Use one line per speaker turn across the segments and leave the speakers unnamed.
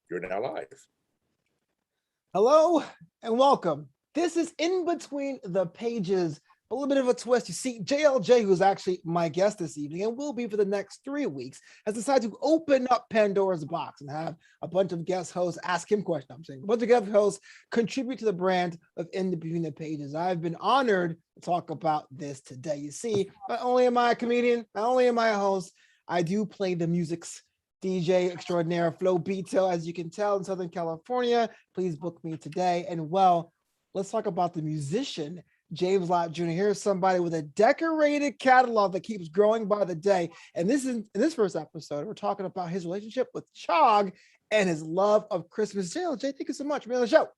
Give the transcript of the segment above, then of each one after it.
You're now live.
Hello and welcome. This is In Between the Pages, a little bit of a twist. You see, JLJ, who's actually my guest this evening and will be for the next 3 weeks, has decided to open up Pandora's box and have a bunch of guest hosts ask him questions. I'm saying a bunch of guest hosts contribute to the brand of In Between the Pages. I've been honored to talk about this today. You see, not only am I a comedian, not only am I a host, I do play the music's DJ extraordinaire Flobito, as you can tell, in Southern California. Please book me today. And well, let's talk about the musician, James Lott Jr. Here's somebody with a decorated catalog that keeps growing by the day. And this is in this first episode, we're talking about his relationship with Chog and his love of Christmas. JLJ, thank you so much for being on the show.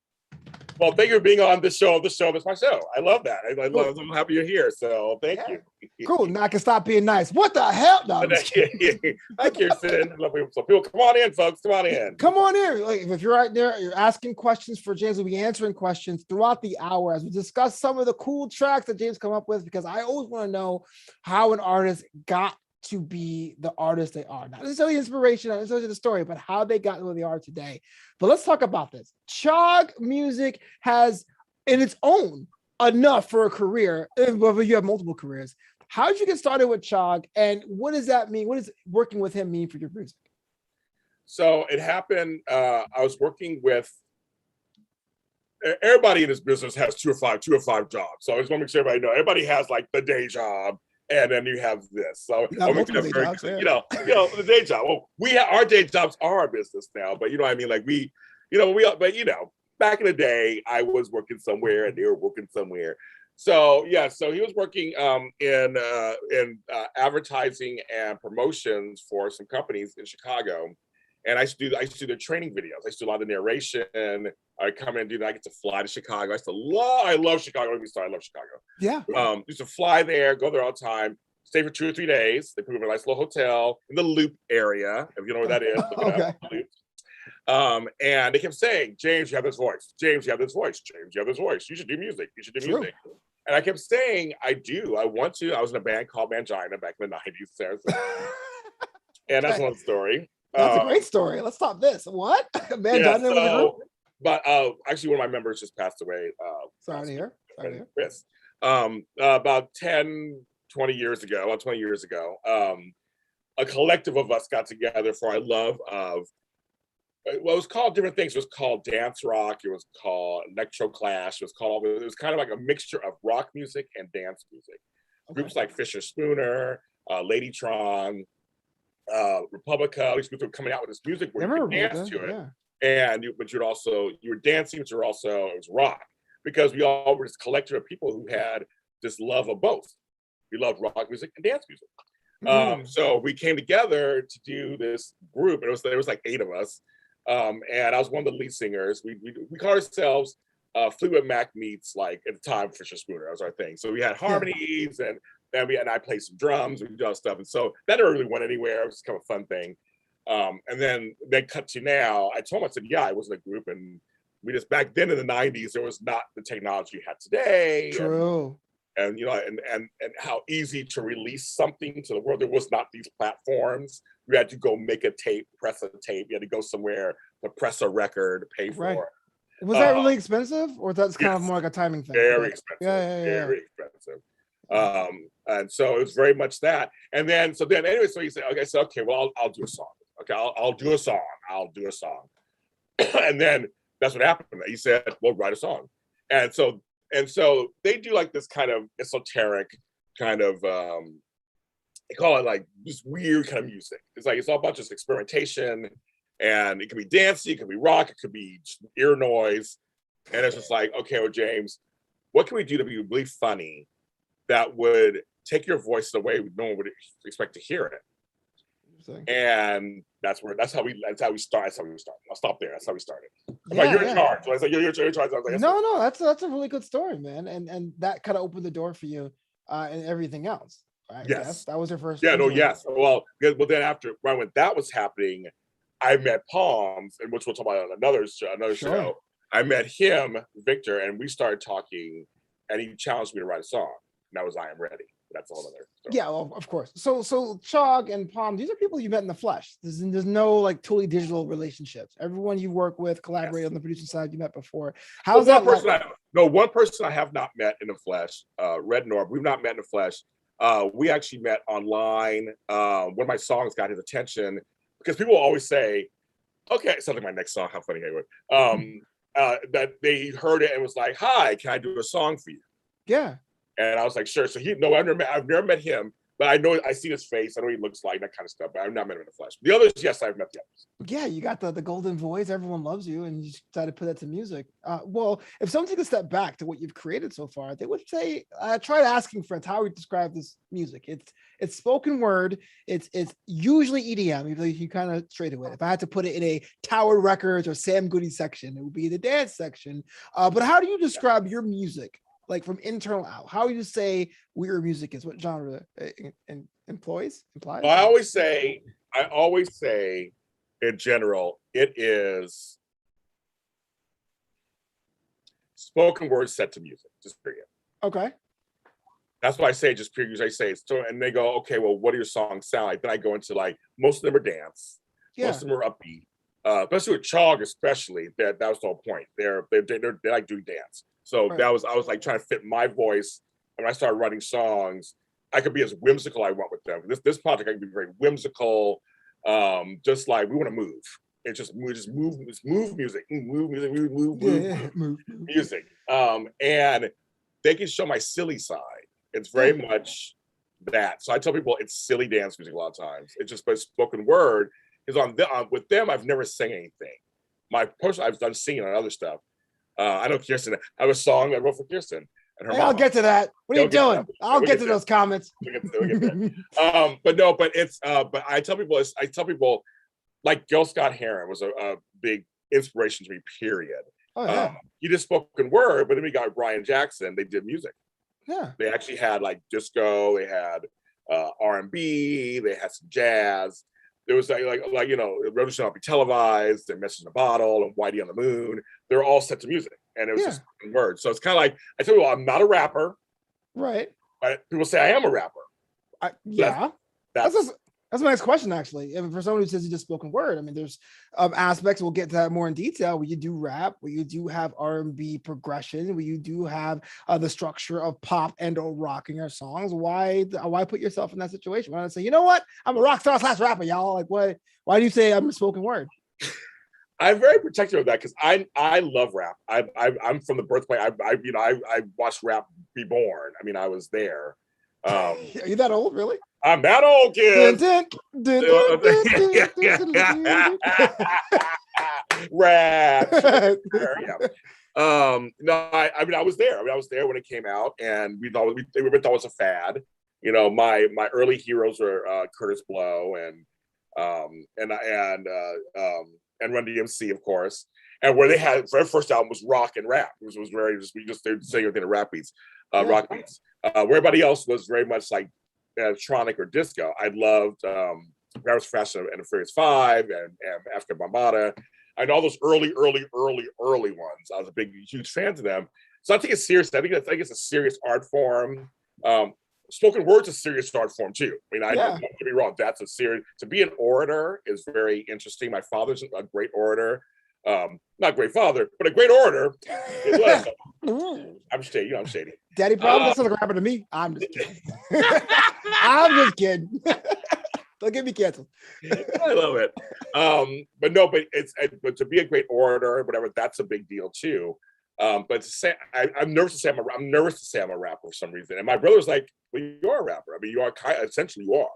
Well, thank you for being on this show. This is my show. I love that. I'm happy you're here. So thank you.
Cool. Now I can stop being nice. What the hell? No,
Thank you, Sin. So people, come on in, folks. Come on in.
Come on in. Like, if you're right there, you're asking questions for James. We'll be answering questions throughout the hour as we discuss some of the cool tracks that James come up with, because I always want to know how an artist got to be the artist they are. Not necessarily inspiration, not necessarily the story, but how they got to where they are today. But let's talk about this. Chog music has, in its own, enough for a career, whether you have multiple careers. How did you get started with Chog, and what does that mean? What does working with him mean for your music?
So it happened, I was working with, everybody in this business has two or five jobs. So I just want to make sure everybody know, everybody has like the day job, and then you have this. So I'll make that very, jobs, yeah. you know, the day job. Well, our day jobs are our business now, but you know what I mean? Like back in the day, I was working somewhere and they were working somewhere. So yeah, so he was working in advertising and promotions for some companies in Chicago. And I used to do their training videos. I used to do a lot of narration. I come in and do that. I get to fly to Chicago. I love Chicago. Let me start. I love Chicago.
Yeah.
Used to fly there, go there all the time, stay for 2 or 3 days. They put me in a nice little hotel in the Loop area, if you know where that is.
Okay.
And they kept saying, James, you have this voice. James, you have this voice. James, you have this voice. You should do music. You should do music. And I kept saying, I do. I want to. I was in a band called Mangina back in the 90s. And that's one story.
That's a great story. Let's stop this. What?
But actually, one of my members just passed away.
Sorry to hear.
Chris. About 20 years ago, a collective of us got together for our love of, well, it was called different things. It was called dance rock. It was called electro clash. It was kind of like a mixture of rock music and dance music. Okay. Groups like Fisher Spooner, Ladytron, Republica, these groups were coming out with this music where you could dance to it. Yeah. And you were dancing, but it was rock, because we all were this collective of people who had this love of both. We loved rock music and dance music. So we came together to do this group, and there was like 8 of us. And I was one of the lead singers. We called ourselves Fleetwood Mac meets, like at the time, Fisher Spooner. That was our thing. So we had harmonies, and I played some drums, and we did all stuff. And so that never really went anywhere. It was kind of a fun thing. And then cut to now. I told him, I said, yeah, I was in a group, and we just, back then in the 90s, there was not the technology you had today.
True.
And you know, and how easy to release something to the world. There was not these platforms. You had to go make a tape, press a tape. You had to go somewhere to press a record, pay for it.
Was that really expensive, or that's kind of more like a timing thing?
Very expensive. Very expensive. And so it was very much that. And then anyway, so he said, okay, well, I'll do a song. Okay, I'll do a song. And then that's what happened. He said, well, write a song. And so they do like this kind of esoteric kind of, they call it like this weird kind of music. It's like, it's all about just experimentation, and it can be dancey, it can be rock, it could be just ear noise. And it's just like, okay, well, James, what can we do to be really funny that would take your voice away no one would expect to hear it? And that's how we start. I'll stop there. That's how we started. You're in charge. So I said, you're in charge.
No, that's a really good story, man. And that kind of opened the door for you and everything else. Right?
Yes.
That was your first.
Yeah, no, yes. Well, then after, right when that was happening, I met Palms, and which we'll talk about on another show. I met him, Victor, and we started talking, and he challenged me to write a song. And that was I Am Ready. That's a whole other story.
Yeah, well, of course. So Chog and Palm, these are people you met in the flesh. There's no like totally digital relationships. Everyone you work with, collaborate on the producing side, you met before. How's that like?
One person I have not met in the flesh, Red Norb. We've not met in the flesh. We actually met online. One of my songs got his attention because people always say, okay, sounds like my next song, how funny I would. That they heard it and was like, hi, can I do a song for you?
Yeah.
And I was like, sure. So I've never met him, but I see his face. I know what he looks like, that kind of stuff, but I've not met him in the flesh. The others, yes, I've met the others.
Yeah, you got the golden voice. Everyone loves you, and you just decided to put that to music. Well, if someone took a step back to what you've created so far, they would say, try asking friends how we describe this music. It's spoken word. It's usually EDM. You kind of straight away. If I had to put it in a Tower Records or Sam Goody section, it would be the dance section. But how do you describe your music? Like from internal out, how you say your music is? What genre implies?
Well, I always say, in general, it is spoken word set to music, just period.
Okay.
That's what I say, just period. I say so, and they go, okay, well, what do your songs sound like? Then I go into like most of them are dance, most of them are upbeat. Especially with Chog, especially that was the whole point. They're like doing dance. So right. I was like trying to fit my voice. And when I started writing songs, I could be as whimsical I want with them. This project I can be very whimsical, just like we want to move. It's just move music, music. And they can show my silly side. It's very much that. So I tell people it's silly dance music a lot of times. It's just by spoken word. Because with them, I've never sang anything. I've done singing on other stuff. I know Kirsten. I have a song I wrote for Kirsten and her mom.
I'll get to that. What are you doing? I'll get to those comments.
We'll get but I tell people, like Gil Scott Heron was a big inspiration to me. Period.
Oh yeah.
He did spoken word, but then we got Brian Jackson. They did music.
Yeah.
They actually had like disco. They had R&B. They had some jazz. There was like Revolution Will Be Televised, and Message in a Bottle, and Whitey on the Moon. They're all set to music, and it was just words. So it's kind of like I tell you, I'm not a rapper,
right?
But people say I am a rapper.
That's my next question, actually. And for someone who says he just spoken word, I mean, there's aspects, we'll get to that more in detail, where you do rap, where you do have R&B progression, where you do have the structure of pop and or rock in your songs. Why put yourself in that situation? Why not say, you know what? I'm a rock star / rapper, y'all. Like, why do you say I'm a spoken word?
I'm very protective of that because I love rap. I'm from the birthplace. I watched rap be born. I mean, I was there.
Are you that old, really?
I'm that old, kid. Rap. No, I mean, I was there. I was there when it came out, and we thought it was a fad. You know, my early heroes were Curtis Blow and Run DMC, of course. And where they had their first album was rock and rap. It was very they would say everything in rap beats, rock beats. Where everybody else was very much like electronic or disco. I loved Paris Fast and the Furious 5 and Africa Bambaataa and all those early ones. I was a huge fan of them. So I take it seriously. I think it's a serious art form. Spoken word's a serious art form too. I mean, don't get me wrong. That's a serious. To be an orator is very interesting. My father's a great orator. Not great father, but a great orator. I'm shady. I'm shady.
Daddy probably doesn't look rapper to me. I'm just kidding. I'm just kidding. Don't get me canceled.
I love it. But to be a great orator or whatever, that's a big deal too. But to say I'm nervous to say I'm nervous to say I'm a rapper for some reason. And my brother's like, well, you're a rapper. I mean, you are essentially you are.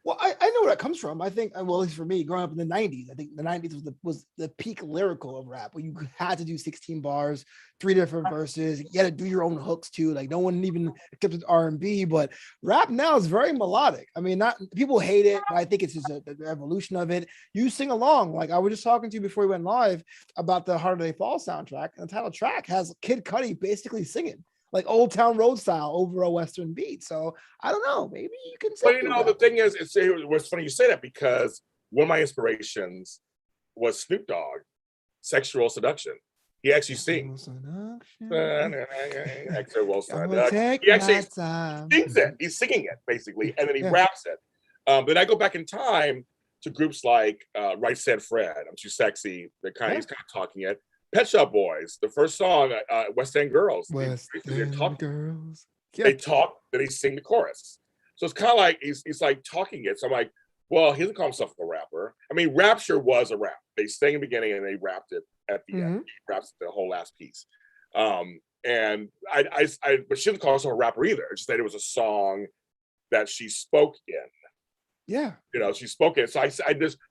Well, I know where that comes from. I think, well, at least for me, growing up in the 90s, I think the 90s was the peak lyrical of rap, where you had to do 16 bars, 3 different verses. You had to do your own hooks too. Like no one even accepted R&B, but rap now is very melodic. I mean, not people hate it, but I think it's just the evolution of it. You sing along. Like I was just talking to you before we went live about the Harder They Fall soundtrack, and the title track has Kid Cudi basically singing like Old Town Road style over a Western beat. So I don't know, maybe you can say.
But the thing is, it was funny you say that because one of my inspirations was Snoop Dogg, Sexual Seduction. He actually sings. Extra Wilson. He actually sings it. He's singing it basically, and then he raps it. Then I go back in time to groups like Right Said Fred, I'm Too Sexy. He's kind of talking it. Pet Shop Boys, the first song, West End Girls. They're talking. Girls. Yeah. They talk, then he sing the chorus. So it's kind of like he's like talking it. So I'm like, well, he doesn't call himself a rapper. I mean, Rapture was a rap. They sang in the beginning and they rapped it at the end. He raps the whole last piece. And but she doesn't call herself a rapper either. It's just that it was a song that she spoke in.
Yeah.
You know, she spoke in. So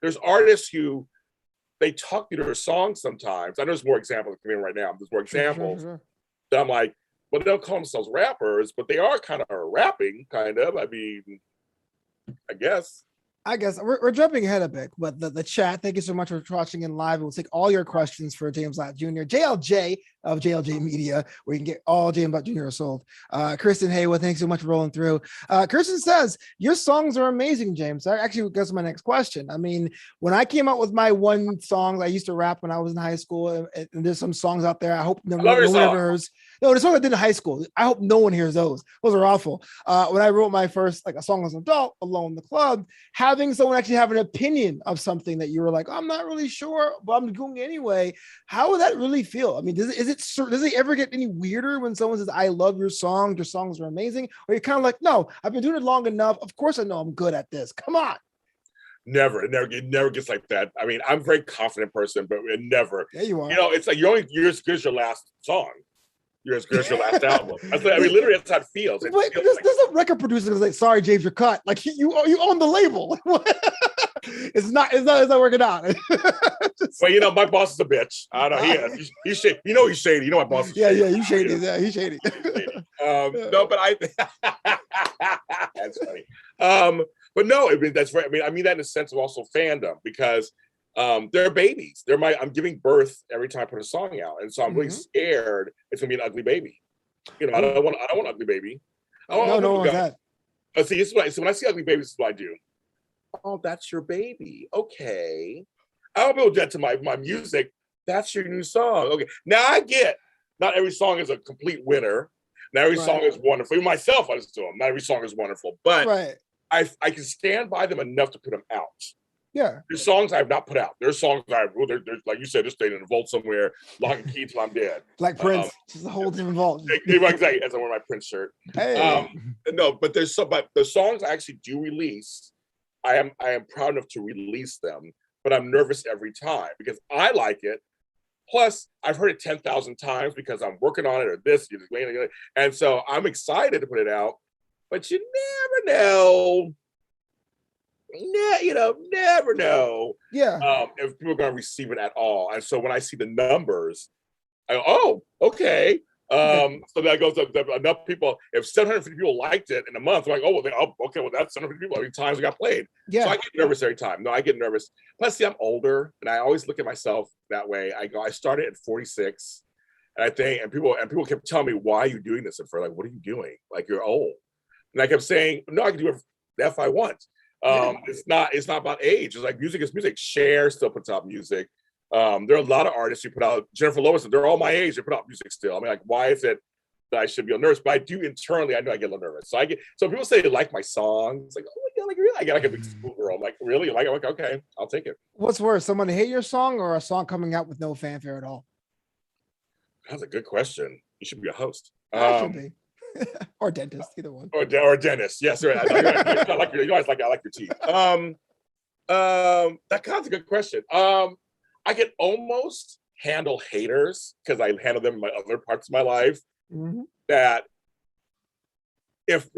there's artists who they talk through their songs sometimes. I know there's more examples coming in right now. There's more examples. Sure. That I'm like, well, they don't call themselves rappers, but they are kind of rapping, kind of. I mean, I guess we're jumping ahead a bit, but the chat, thank you so much for watching in live. We'll take all your questions for James Lott Jr. JLJ of JLJ Media, where you can get all James Lott Jr. sold. Kristen Haywood, thanks so much for rolling through. Kristen says, your songs are amazing, James. That actually goes to my next question. I mean, when I came out with my one song, I used to rap when I was in high school, and there's some songs out there I hope no one ever hears. No, the song I did in high school, I hope no one hears those. Those are awful. When I wrote my first, like a song as an adult, Alone in the Club, having someone actually have an opinion of something that you were like, I'm not really sure, but I'm doing it anyway. How would that really feel? I mean, does it ever get any weirder when someone says, I love your songs are amazing? Or you're kind of like, no, I've been doing it long enough. Of course I know I'm good at this. Come on. Never. It never gets like that. I mean, I'm a very confident person, but it never. Yeah, you are. You know, it's like you're as good as your last song. You're as good as your last album. I mean, literally, that's how it feels. Wait, there's a record producer that's like, sorry, James, you're cut. Like you own the label. It's not working out. Well, you know, my boss is a bitch. I don't know. He is. He's shady. You know he's shady. You know my boss is shady. Yeah, you shady. Yeah, he's shady. No, but that's funny. But no, I mean, that's right. I mean that in the sense of also fandom, because they're babies. I'm giving birth every time I put a song out, and so I'm really scared it's gonna be an ugly baby. You know, I don't want an ugly baby. No, that. See, this is what when I see ugly babies, this is what I do. Oh, that's your baby. Okay, I'll build that to my music. That's your new song. Okay, now I get not every song is a complete winner. Not every song is wonderful. Even myself, I just do them. Not every song is wonderful, but I can stand by them enough to put them out. Yeah, there's songs I have not put out. There's songs there's like you said, they're staying in a vault somewhere, lock and key till I'm dead. Like Prince, just a whole different vault. Exactly, as I wear my Prince shirt. Hey. No, but the songs I actually do release, I am proud enough to release them, but I'm nervous every time because I like it. Plus, I've heard it 10,000 times because I'm working on it or this, and so I'm excited to put it out. But you never know. Never know. Yeah. If people are going to receive it at all. And so when I see the numbers, I go, oh, okay. So that goes up enough people. If 750 people liked it in a month, I'm like, okay, well, that's 750 people. How many times it got played? Yeah. So I get nervous every time. No, I get nervous. Plus, see, I'm older, and I always look at myself that way. I started at 46, and I think, and people kept telling me, why are you doing this? And for like, what are you doing? Like, you're old. And I kept saying, no, I can do it the F I want. It's not about age. It's like music is music. Cher still puts out music. There are a lot of artists who put out, Jennifer Lopez, they're all my age, they put out music still. I mean, like, why is it that I should be nervous? But I do internally, I know I get a little nervous. So people say they like my songs, like, oh my God, like really? I get like a big schoolgirl. I'm like, really? Like, I'm like, okay, I'll take it. What's worse, someone hate your song or a song coming out with no fanfare at all? That's a good question. You should be a host. I should be. Or dentist, either one. Or dentist, yes. Right. I like your teeth. That kind of a good question. I can almost handle haters because I handle them in my other parts of my life. Mm-hmm. That it's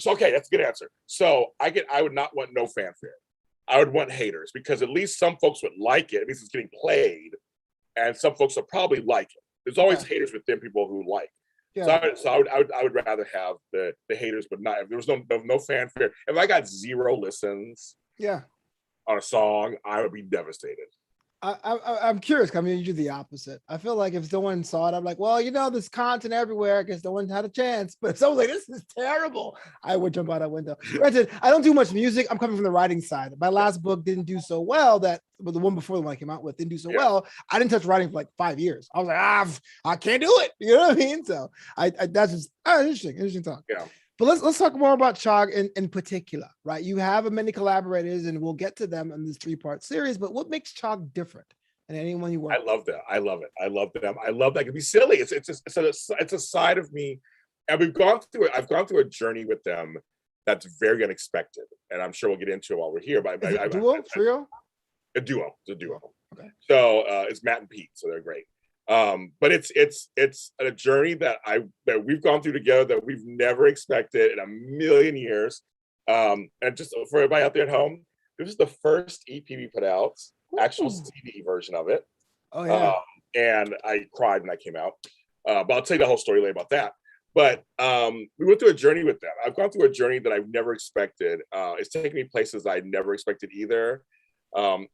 okay. That's a good answer. So I would not want no fanfare. I would want haters because at least some folks would like it. At least it's getting played, and some folks will probably like it. There's always haters within people who like. Yeah. So I would rather have the haters, but not if there was no fanfare. If I got 0 listens, on a song, I would be devastated.
I'm curious. I mean, you do the opposite. I feel like if someone saw it, I'm like, well, there's content everywhere. I guess no one had a chance. But if someone's like, this is terrible, I would jump out that window. Granted, I don't do much music. I'm coming from the writing side. My last book didn't do so well but the one before the one I came out with didn't do so well. I didn't touch writing for like 5 years. I was like, I can't do it. You know what I mean? So I that's just interesting talk.
Yeah.
But let's talk more about Chog in particular, right? You have many collaborators, and we'll get to them in this 3-part series. But what makes Chog different than anyone you work with?
I love that. I love it. I love them. I love that. It can be silly. It's a side of me, and I've gone through a journey with them that's very unexpected, and I'm sure we'll get into it while we're here. But
Is it duo, trio?
A duo. It's a duo.
Okay.
So it's Matt and Pete, so they're great. But it's a journey that we've gone through together that we've never expected in a million years. And just for everybody out there at home, this is the first EP we put out, actual CD version of it.
Oh yeah.
And I cried when I came out. But I'll tell you the whole story later about that. But we went through a journey with them. I've gone through a journey that I've never expected. It's taken me places I never expected either.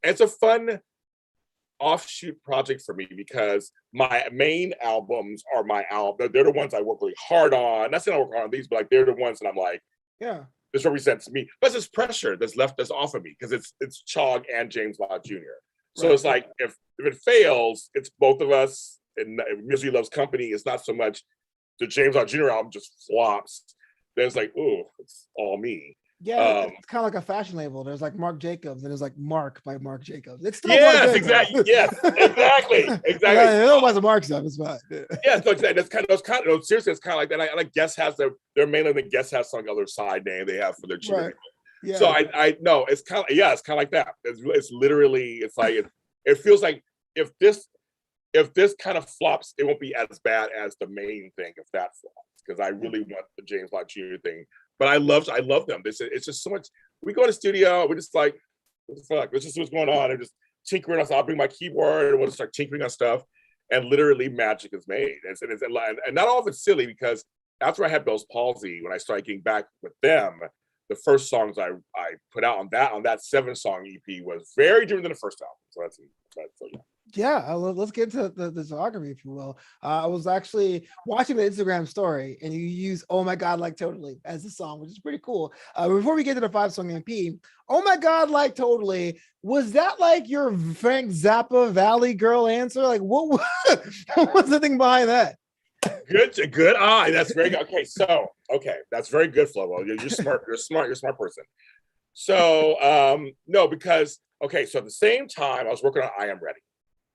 It's a fun offshoot project for me because my main albums are my album. They're the ones I work really hard on. Not saying I work hard on these, but like they're the ones that I'm like,
yeah,
this represents me. But there's pressure that's off of me because it's Chog and James Lott Jr. So it's like if it fails, it's both of us. And Misery Loves Company. It's not so much the James Lott Jr. album just flops. Then it's like, ooh, it's all me.
Yeah, it's kind of like a fashion label. There's like Marc Jacobs, and there's like Mark by Marc Jacobs. It's still
exactly. Yes, exactly.
Nobody's a Mark stuff. It's fine.
Yeah, so that's kind of seriously. It's kind of like that. And I guess they're mainly the guest has some other side name they have for their children. Right. Yeah. So I know it's kind of like that. It's literally it's like it feels like if this kind of flops, it won't be as bad as the main thing if that flops because I really want the James Lott Jr. thing. But I love them. It's just so much. We go to the studio. We're just like, what the fuck? Let's just see what's going on. And just tinkering us. I'll bring my keyboard and we'll just start tinkering on stuff. And literally magic is made. And not all of it's silly because after I had Bell's palsy, when I started getting back with them, the first songs I put out on that 7-song EP was very different than the first album. So that's yeah.
Yeah, let's get into the discography, if you will. I was actually watching the Instagram story, and you use "Oh My God, Like Totally" as the song, which is pretty cool. Before we get to the 5-song EP, "Oh My God, Like Totally," was that like your Frank Zappa Valley Girl answer? Like, what was the thing behind that?
Good eye. That's very good. Okay, that's very good, Flobo. You're smart. You're a smart person. So no, because so at the same time, I was working on "I Am Ready."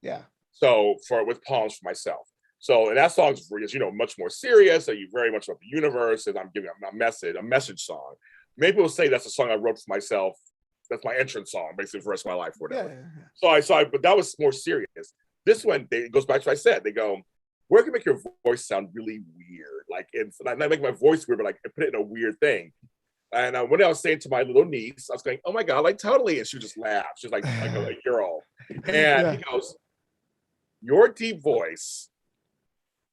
Yeah.
So with Palms for myself. So and that song's much more serious. So you very much about the universe, and I'm giving a message song. Maybe we'll say that's a song I wrote for myself. That's my entrance song, basically for the rest of my life, or whatever. Yeah. But that was more serious. This one, it goes back to what I said. They go, where can make your voice sound really weird? Like it's not make my voice weird, but like put it in a weird thing. And when I was saying to my little niece, I was going, "Oh my God, like totally," and she would just laugh. She was like a year old, and he goes, "Your deep voice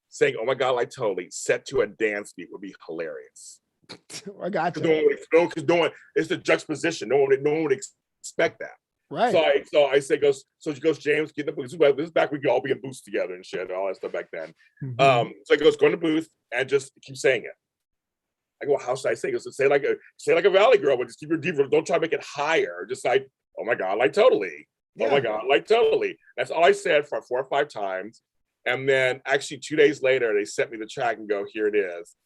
saying 'Oh my God, like totally' set to a dance beat would be hilarious."
I got you.
Because no one, it's the juxtaposition. No one would expect that.
Right.
So I say, she goes, "James, get in the booth." This is back we could all be in booths together and shit and all that stuff back then. Mm-hmm. So he goes, "Go in the booth and just keep saying it." I go, "How should I say it?" He goes, say like a Valley Girl, but just keep your deep voice. Don't try to make it higher. Just like, "Oh my God, like totally." Yeah. "Oh my God, like totally." That's all I said for 4 or 5 times. And then actually 2 days later, they sent me the track and go, "Here it is."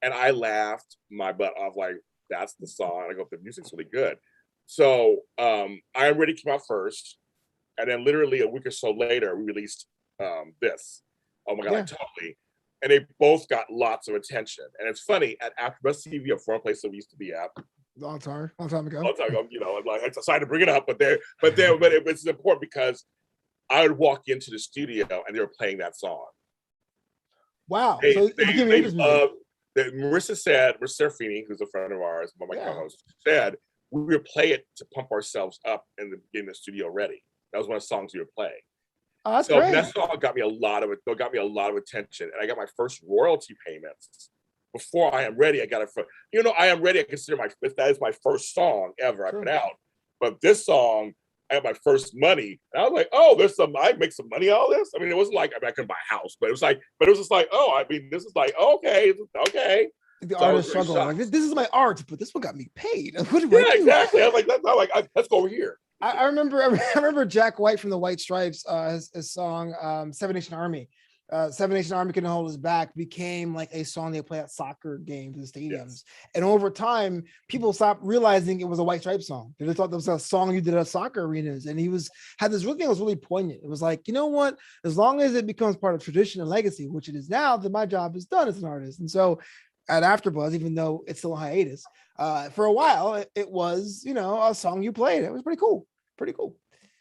And I laughed my butt off, like, that's the song. I go, the music's really good. So I Am Ready came out first. And then literally a week or so later, we released this. "Oh my God, like totally." And they both got lots of attention. And it's funny, at AfterBuzz TV, a foreign place that we used to be at.
Long time ago.
I decided to bring it up, but it's important because I would walk into the studio and they were playing that song.
Wow.
Marissa Serafini, who's a friend of ours, one of my co-hosts, said we would play it to pump ourselves up and getting the studio ready. That was one of the songs we would play.
Oh, that's great.
That song got me a lot of attention, and I got my first royalty payments before I Am Ready. I got it from I Am Ready. I consider that is my first song ever I put out, but this song I got my first money. And I was like, oh, I make some money out of this. I mean, it wasn't like I couldn't buy a house, but it was just like, oh, I mean, this is like, okay.
The
So
artist struggle. Like this is my art, but this one got me paid. What do
yeah,
I do?
exactly. I was like, let's go over here.
I remember Jack White from the White Stripes, his song Seven Nation Army. Seven Nation Army Can Hold Us Back became like a song they play at soccer games in the stadiums. Yes. And over time, people stopped realizing it was a White Stripes song. They thought that was a song you did at soccer arenas. And he had this thing that was really poignant. It was like, you know what? As long as it becomes part of tradition and legacy, which it is now, then my job is done as an artist. And so at AfterBuzz, even though it's still a hiatus, for a while, it was, a song you played. It was pretty cool. Pretty cool.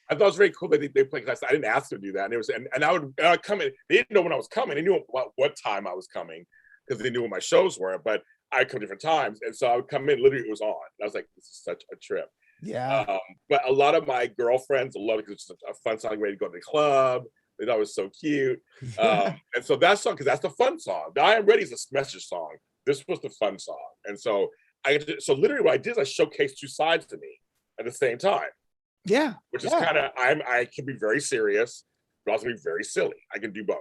I thought it was very cool that they played class. I didn't ask them to do that. And I would come in. They didn't know when I was coming. They knew what time I was coming because they knew when my shows were, but I come different times. And so I would come in, literally it was on. And I was like, this is such a trip.
Yeah.
But a lot of my girlfriends loved it because it's a fun song, way to go to the club. They thought it was so cute. And so that song, because that's the fun song. The I Am Ready is a message song. This was the fun song. And so literally what I did is I showcased two sides to me at the same time.
Yeah.
Which is kind of, I can be very serious, but also be very silly. I can do both.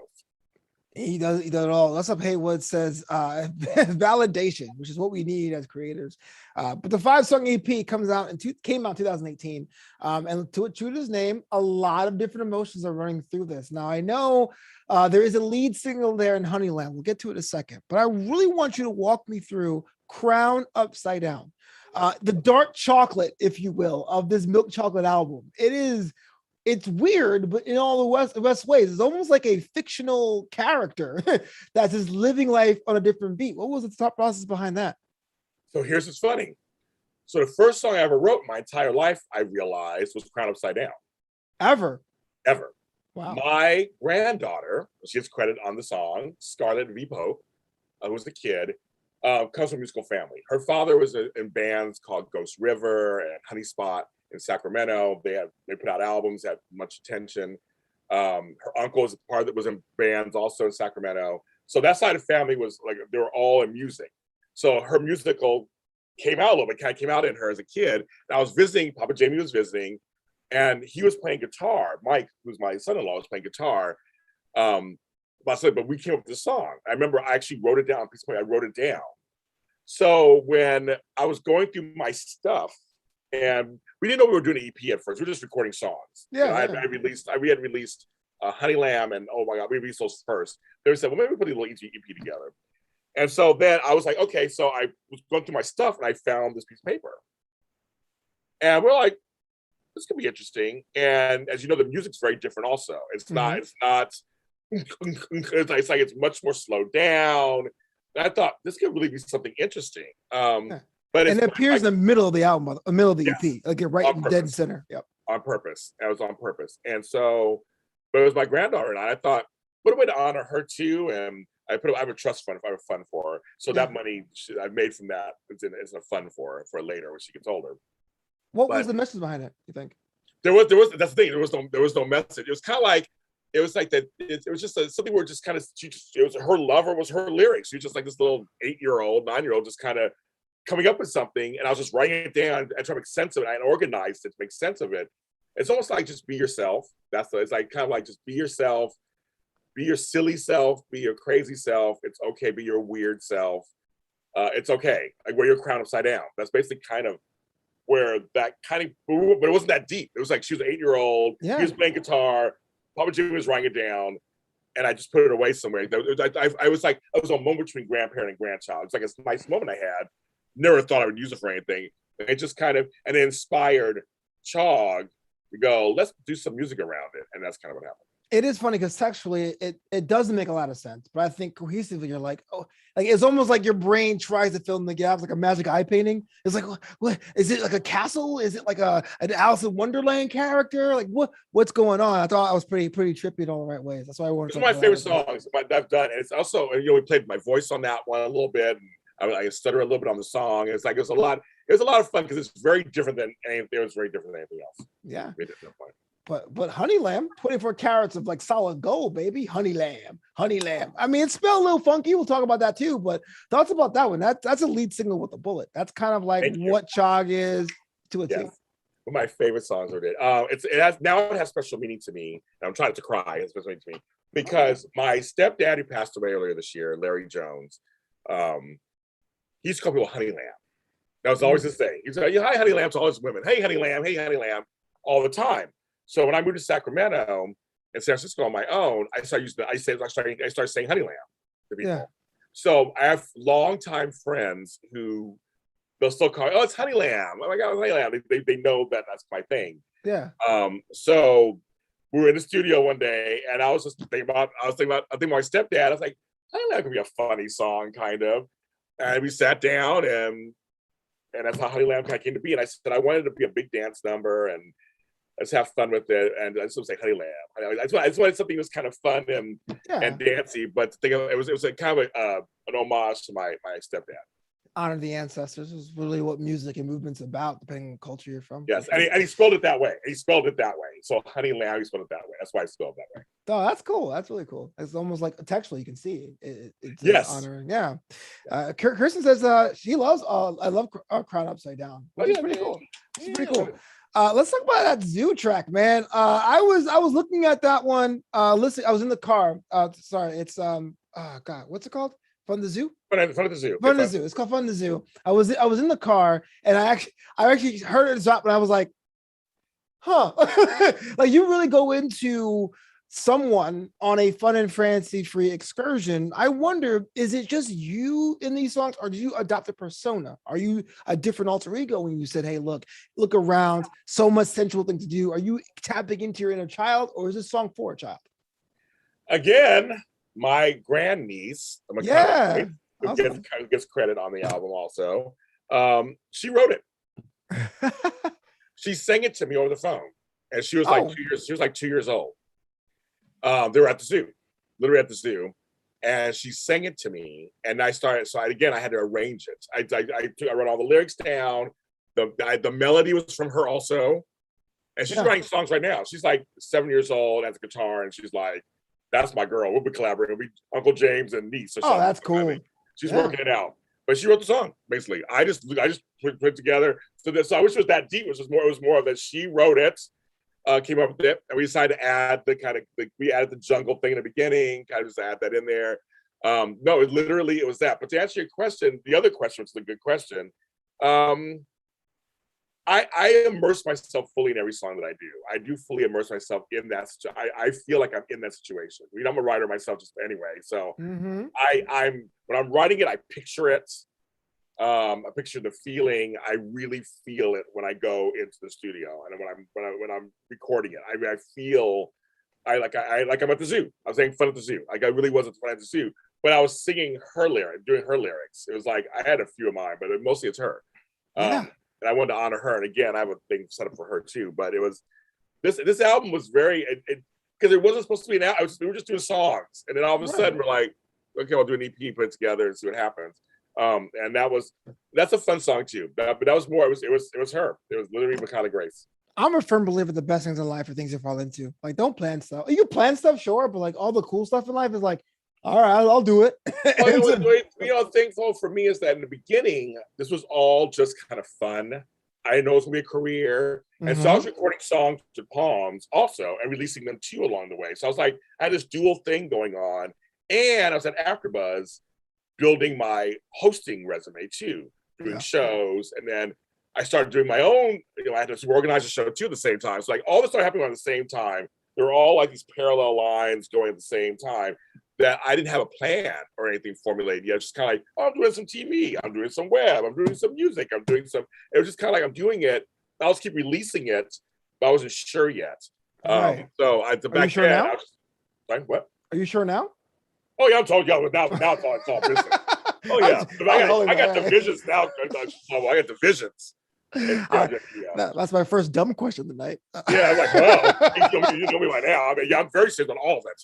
He does it all. Wassup Haywood says validation, which is what we need as creators. But the 5-song EP came out in 2018. And to it, true to his name, a lot of different emotions are running through this. Now I know there is a lead single there in Honeyland. We'll get to it in a second, but I really want you to walk me through Crown Upside Down. The dark chocolate, if you will, of this milk chocolate album. It's weird, but in all the best ways. It's almost like a fictional character that's just living life on a different beat. What was the thought process behind that?
So here's what's funny. So the first song I ever wrote in my entire life, I realized, was Crown Upside Down.
Ever.
Wow. My granddaughter, she gets credit on the song, Scarlett V. Pope, who was the kid, comes from a musical family. Her father was in bands called Ghost River and Honey Spot in Sacramento. They put out albums, had much attention. Her uncle was a part that was in bands also in Sacramento. So that side of the family was like, they were all in music. So her musical came out a little bit, kind of came out in her as a kid. And I was visiting, Papa Jamie was visiting, and he was playing guitar. Mike, who's my son-in-law, was playing guitar. But we came up with this song. I remember I actually wrote it down. I wrote it down. So when I was going through my stuff, and we didn't know we were doing an EP at first. We were just recording songs.
Yeah.
We had released Honey Lamb, and oh my God, we released those first. They said, well, maybe we put a little EP together. And so then I was like, okay. So I was going through my stuff, and I found this piece of paper. And we're like, this could be interesting. And as you know, the music's very different also. It's not, it's like it's much more slowed down. And I thought this could really be something interesting. But
it appears in the middle of the album, the middle of the EP, like you're right in dead center. Yep.
On purpose. That was on purpose. And so, but it was my granddaughter, and I thought, what a way to honor her too. And I have a trust fund if I have a fund for her. So that money I made from that is a fund for later when she gets older.
What was the message behind it, you think?
There was that's the thing. There was no message. It was kind of like, it was like that. It was just something where just kind of, it was her lover was her lyrics. She was just like this little 8-year-old, 9-year-old, just kind of coming up with something, and I was just writing it down and trying to make sense of it. I organized it to make sense of it. It's almost like just be yourself. It's like kind of like just be yourself, be your silly self, be your crazy self. It's okay, be your weird self. It's okay. Like wear your crown upside down. That's basically kind of where that kind of, but it wasn't that deep. It was like she was an 8-year-old.
Yeah.
He was playing guitar. Papa Jimmy was writing it down, and I just put it away somewhere. I was a moment between grandparent and grandchild. It's like a nice moment I had. Never thought I would use it for anything. It just kind of, and it inspired Chog to go, let's do some music around it. And that's kind of what happened.
It is funny because textually it doesn't make a lot of sense, but I think cohesively you're like, oh, like it's almost like your brain tries to fill in the gaps like a magic eye painting. It's like, what is it, like a castle? Is it like an Alice in Wonderland character? Like what's going on? I thought I was pretty trippy in all the right ways. That's why I wanted to.
It's one of my favorite songs that I've done. And it's also, we played my voice on that one a little bit. And I stutter a little bit on the song. It's like, it was a lot of fun because it's very different than anything. It was very different than anything else.
Yeah. But Honey Lamb, 24 carats of like solid gold, baby. Honey Lamb. I mean, it's spelled a little funky. We'll talk about that too. But thoughts about that one? That's a lead single with a bullet. That's kind of like what Chog is to a T.
One of my favorite songs ever did. It has special meaning to me. And I'm trying not to cry. It's special meaning to me because my stepdad, who passed away earlier this year, Larry Jones, he used to call people Honey Lamb. That was always his thing. He was like, yeah, hi, Honey Lamb, to all his women. Hey, Honey Lamb, all the time. So when I moved to Sacramento and San Francisco on my own, I started saying Honey Lamb to people. Yeah. So I have longtime friends who they'll still call me, oh, it's Honey Lamb. Oh my God, Honey Lamb. They know that that's my thing.
Yeah.
So we were in the studio one day and I was thinking about my stepdad. I was like, Honey Lamb could be a funny song, kind of. And we sat down and that's how Honey Lamb kind of came to be. And I said, I wanted it to be a big dance number and let's have fun with it. And I just was like, Honey Lamb. I just wanted something that was kind of fun and dancey, but it was a kind of an homage to my stepdad.
Honor the ancestors is really what music and movement's about, depending on the culture you're from.
Yes, and he spelled it that way. So Honey Lamb, he spelled it that way. That's why I spelled it that way.
Oh, that's cool. That's really cool. It's almost like textually you can see it. It's
yes.
Honoring. Yeah. Kirsten says she loves. I love Crown Upside Down. Which is pretty cool. It's pretty cool. Let's talk about that zoo track, man. I was looking at that one. Listen, I was in the car. Sorry, it's God, what's it called? Fun the Zoo?
Fun at the Zoo.
Fun the Zoo. It's called Fun the Zoo. I was in the car and I actually heard it drop and I was like, huh. Like you really go into someone on a fun and fancy-free excursion. I wonder, is it just you in these songs or do you adopt a persona? Are you a different alter ego when you said, hey, look around, so much sensual thing to do? Are you tapping into your inner child or is this song for a child?
Again, my grandniece, who gets credit on the album also, she wrote it. She sang it to me over the phone, and she was like 2 years. She was like 2 years old. They were at the zoo, literally at the zoo, and she sang it to me. And I started. So I had to arrange it. I wrote all the lyrics down. The melody was from her also, and she's writing songs right now. She's like 7 years old, has a guitar, and she's like, that's my girl. We'll be collaborating. We'll be Uncle James and niece or something.
Oh, that's cool. I mean,
she's working it out. But she wrote the song, basically. I just put it together. So I wish it was that deep. It was more of that she wrote it, came up with it, and we decided to add we added the jungle thing in the beginning, kind of just add that in there. No, it was that. But to answer your question, the other question, which is a good question, I immerse myself fully in every song that I do. I do fully immerse myself in that. I feel like I'm in that situation. I mean, I'm a writer myself just anyway. So I'm when I'm writing it, I picture it. I picture the feeling. I really feel it when I go into the studio and when I'm recording it. I feel I'm at the zoo. I was saying fun at the zoo. Like I really wasn't fun at the zoo, but I was singing her lyrics, doing her lyrics. It was like I had a few of mine, but mostly it's her. And I wanted to honor her. And again, I have a thing set up for her too. But it was this album was very because it wasn't supposed to be an album. We were just doing songs, and then all of a sudden we're like, okay, we'll do an EP, put it together, and see what happens. And that's a fun song too. But that was more. It was her. It was literally Makana Grace.
I'm a firm believer the best things in life are things you fall into. Like, don't plan stuff. You plan stuff, sure, but like all the cool stuff in life is like, all right, I'll do it.
The thing for me is that in the beginning, this was all just kind of fun. I didn't know it was gonna be a career. And so I was recording songs to Palms also and releasing them too along the way. So I was like, I had this dual thing going on. And I was at AfterBuzz building my hosting resume too, doing shows. And then I started doing my own, I had to organize a show too at the same time. So like all this started happening at the same time. They were all like these parallel lines going at the same time that I didn't have a plan or anything formulated yet. Just kind of like, oh, I'm doing some TV, I'm doing some web, I'm doing some music, it was just kind of like I'm doing it. I'll just keep releasing it, but I wasn't sure yet.
Right.
So at the back
sure
end,
now?
Sorry, what?
Are you sure now?
Oh yeah, I'm told you. Now it's all business. Oh yeah, I got the visions now. I got the visions.
That's my first dumb question tonight.
Yeah, I'm like, well, you know me by now. I mean, I'm very serious on all of it.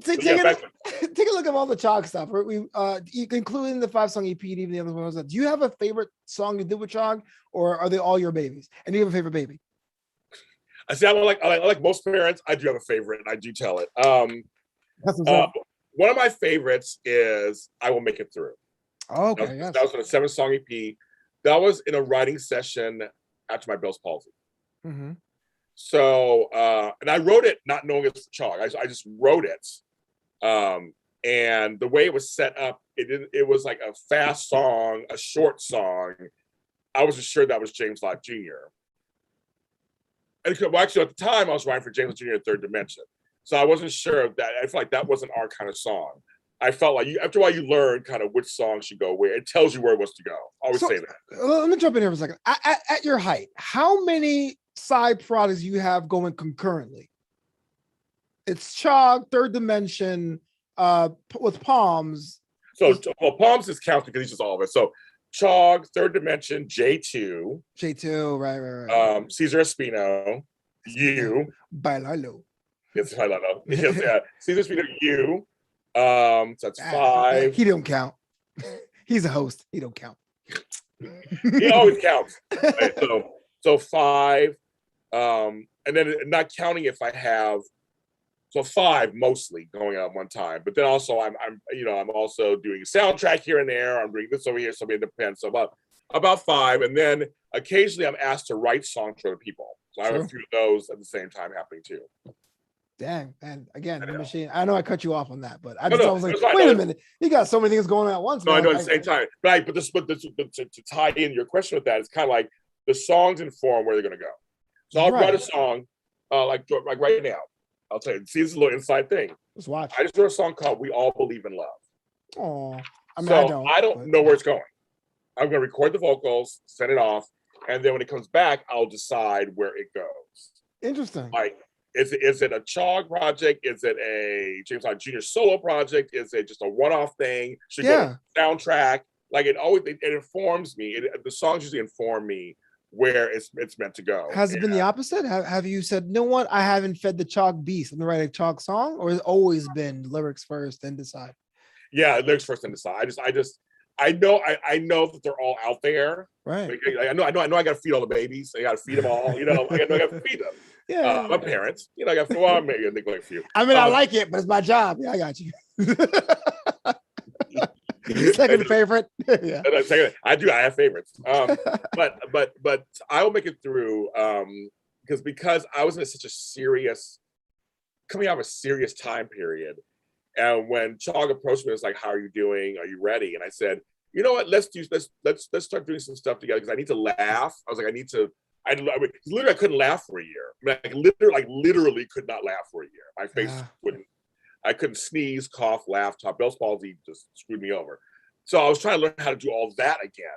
Take a look at all the Chog stuff. Including the 5-song EP and even the other ones. Do you have a favorite song you did with Chog, or are they all your babies? And do you have a favorite baby?
I say I like most parents. I do have a favorite, and I do tell it. One of my favorites is "I Will Make It Through."
Okay,
that was on a 7-song EP. That was in a writing session after my Bell's palsy.
Mm-hmm.
So, and I wrote it not knowing it's for Chog. I just wrote it. And the way it was set up, it was like a fast song, a short song. I wasn't sure that was James Lott Jr. And well, actually, at the time, I was writing for James Lott Jr. Third Dimension. So I wasn't sure that, I felt like that wasn't our kind of song. I felt like after a while, you learn kind of which song should go where. It tells you where it was to go. I always say that.
Let me jump in here for a second. At your height, how many side projects you have going concurrently? It's Chog, Third Dimension, with Palms.
So, well, Palms is counted because he's just all of it. So Chog, Third Dimension, J2.
Right.
Cesar Espino, you.
Bailalo.
Yes, Bailalo. Yes, yeah. Cesar Espino, you. So that's 5.
He don't count. He's a host. He don't count.
He always counts. Right, so 5. And then not counting if I have, so 5 mostly going on one time. But then also I'm also doing a soundtrack here and there. I'm doing this over here, so it depends. So about 5, and then occasionally I'm asked to write songs for other people. So I have a few of those at the same time happening too.
Dang, and again, the machine. I know I cut you off on that, but I was like,
right.
wait a minute, you got so many things going on at once.
No, I know at the same time. But to tie in your question with that, it's kind of like the songs inform where they're going to go. So I'll write a song like right now. I'll tell you. See, this is a little inside thing.
Let's watch.
I just wrote a song called "We All Believe in Love."
Oh, I mean,
so I don't know where it's going. I'm going to record the vocals, send it off, and then when it comes back, I'll decide where it goes.
Interesting.
Like, is it a Chog project? Is it a James Lott Jr. solo project? Is it just a one-off thing? Should go to soundtrack? Like it informs me. The songs usually inform me where it's meant to go.
Has it been the opposite? Have you said, you know what? I haven't fed the Chog beast. Let me write a Chog song, or has it always been lyrics first, then decide?
Yeah, lyrics first, then decide. I know that they're all out there.
Right.
Like, I know. I got to feed all the babies. I got to feed them all. I got to feed them.
Yeah.
My parents. I got maybe I think like a few.
I mean, I like it, but it's my job. Yeah, I got you. Second favorite. Yeah.
I do. I have favorites. But I will make it through because I was in such a serious, coming out of a serious time period. And when Chog approached me, it was like, "How are you doing? Are you ready?" And I said, "You know what? Let's start doing some stuff together because I need to laugh." I was like, literally I couldn't laugh for a year. I literally could not laugh for a year. My face wouldn't. I couldn't sneeze, cough, laugh. Bell's palsy just screwed me over. So I was trying to learn how to do all that again.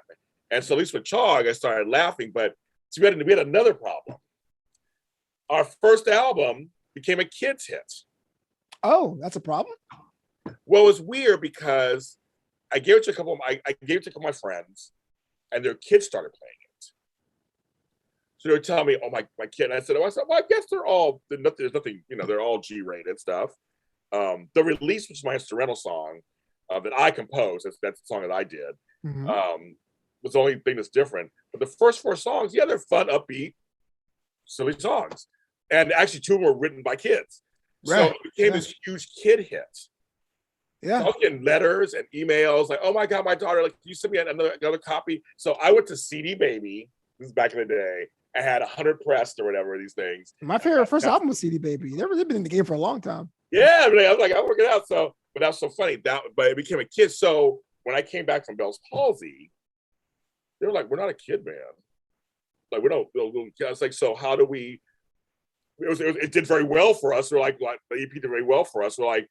And so at least with Chog, I started laughing. But so we had another problem. Our first album became a kids' hit.
Oh, that's a problem?
Well, it was weird because I gave it to a couple of my friends, and their kids started playing it. So they were telling me, "Oh, my kid." And I said, "Well, I guess there's nothing, they're all G-rated stuff." The Release, which is my instrumental song that I composed, that's the song that I did, was the only thing that's different. But the first 4 songs, they're fun, upbeat, silly songs. And actually 2 were written by kids. Right. So it became this huge kid hit. Yeah. So I was getting letters and emails like, "Oh my God, my daughter, like, can you send me another copy?" So I went to CD Baby, this is back in the day. I had 100 pressed or whatever, these things.
My favorite first album was CD Baby. They've been in the game for a long time.
Yeah, I was like, I'm working out. So, but that was so funny. But it became a kid. So when I came back from Bell's palsy, they were like, "We're not a kid band. Like, we don't." I was like, "So how do we?" It did very well for us. We're like, the EP did very well for us. We're like,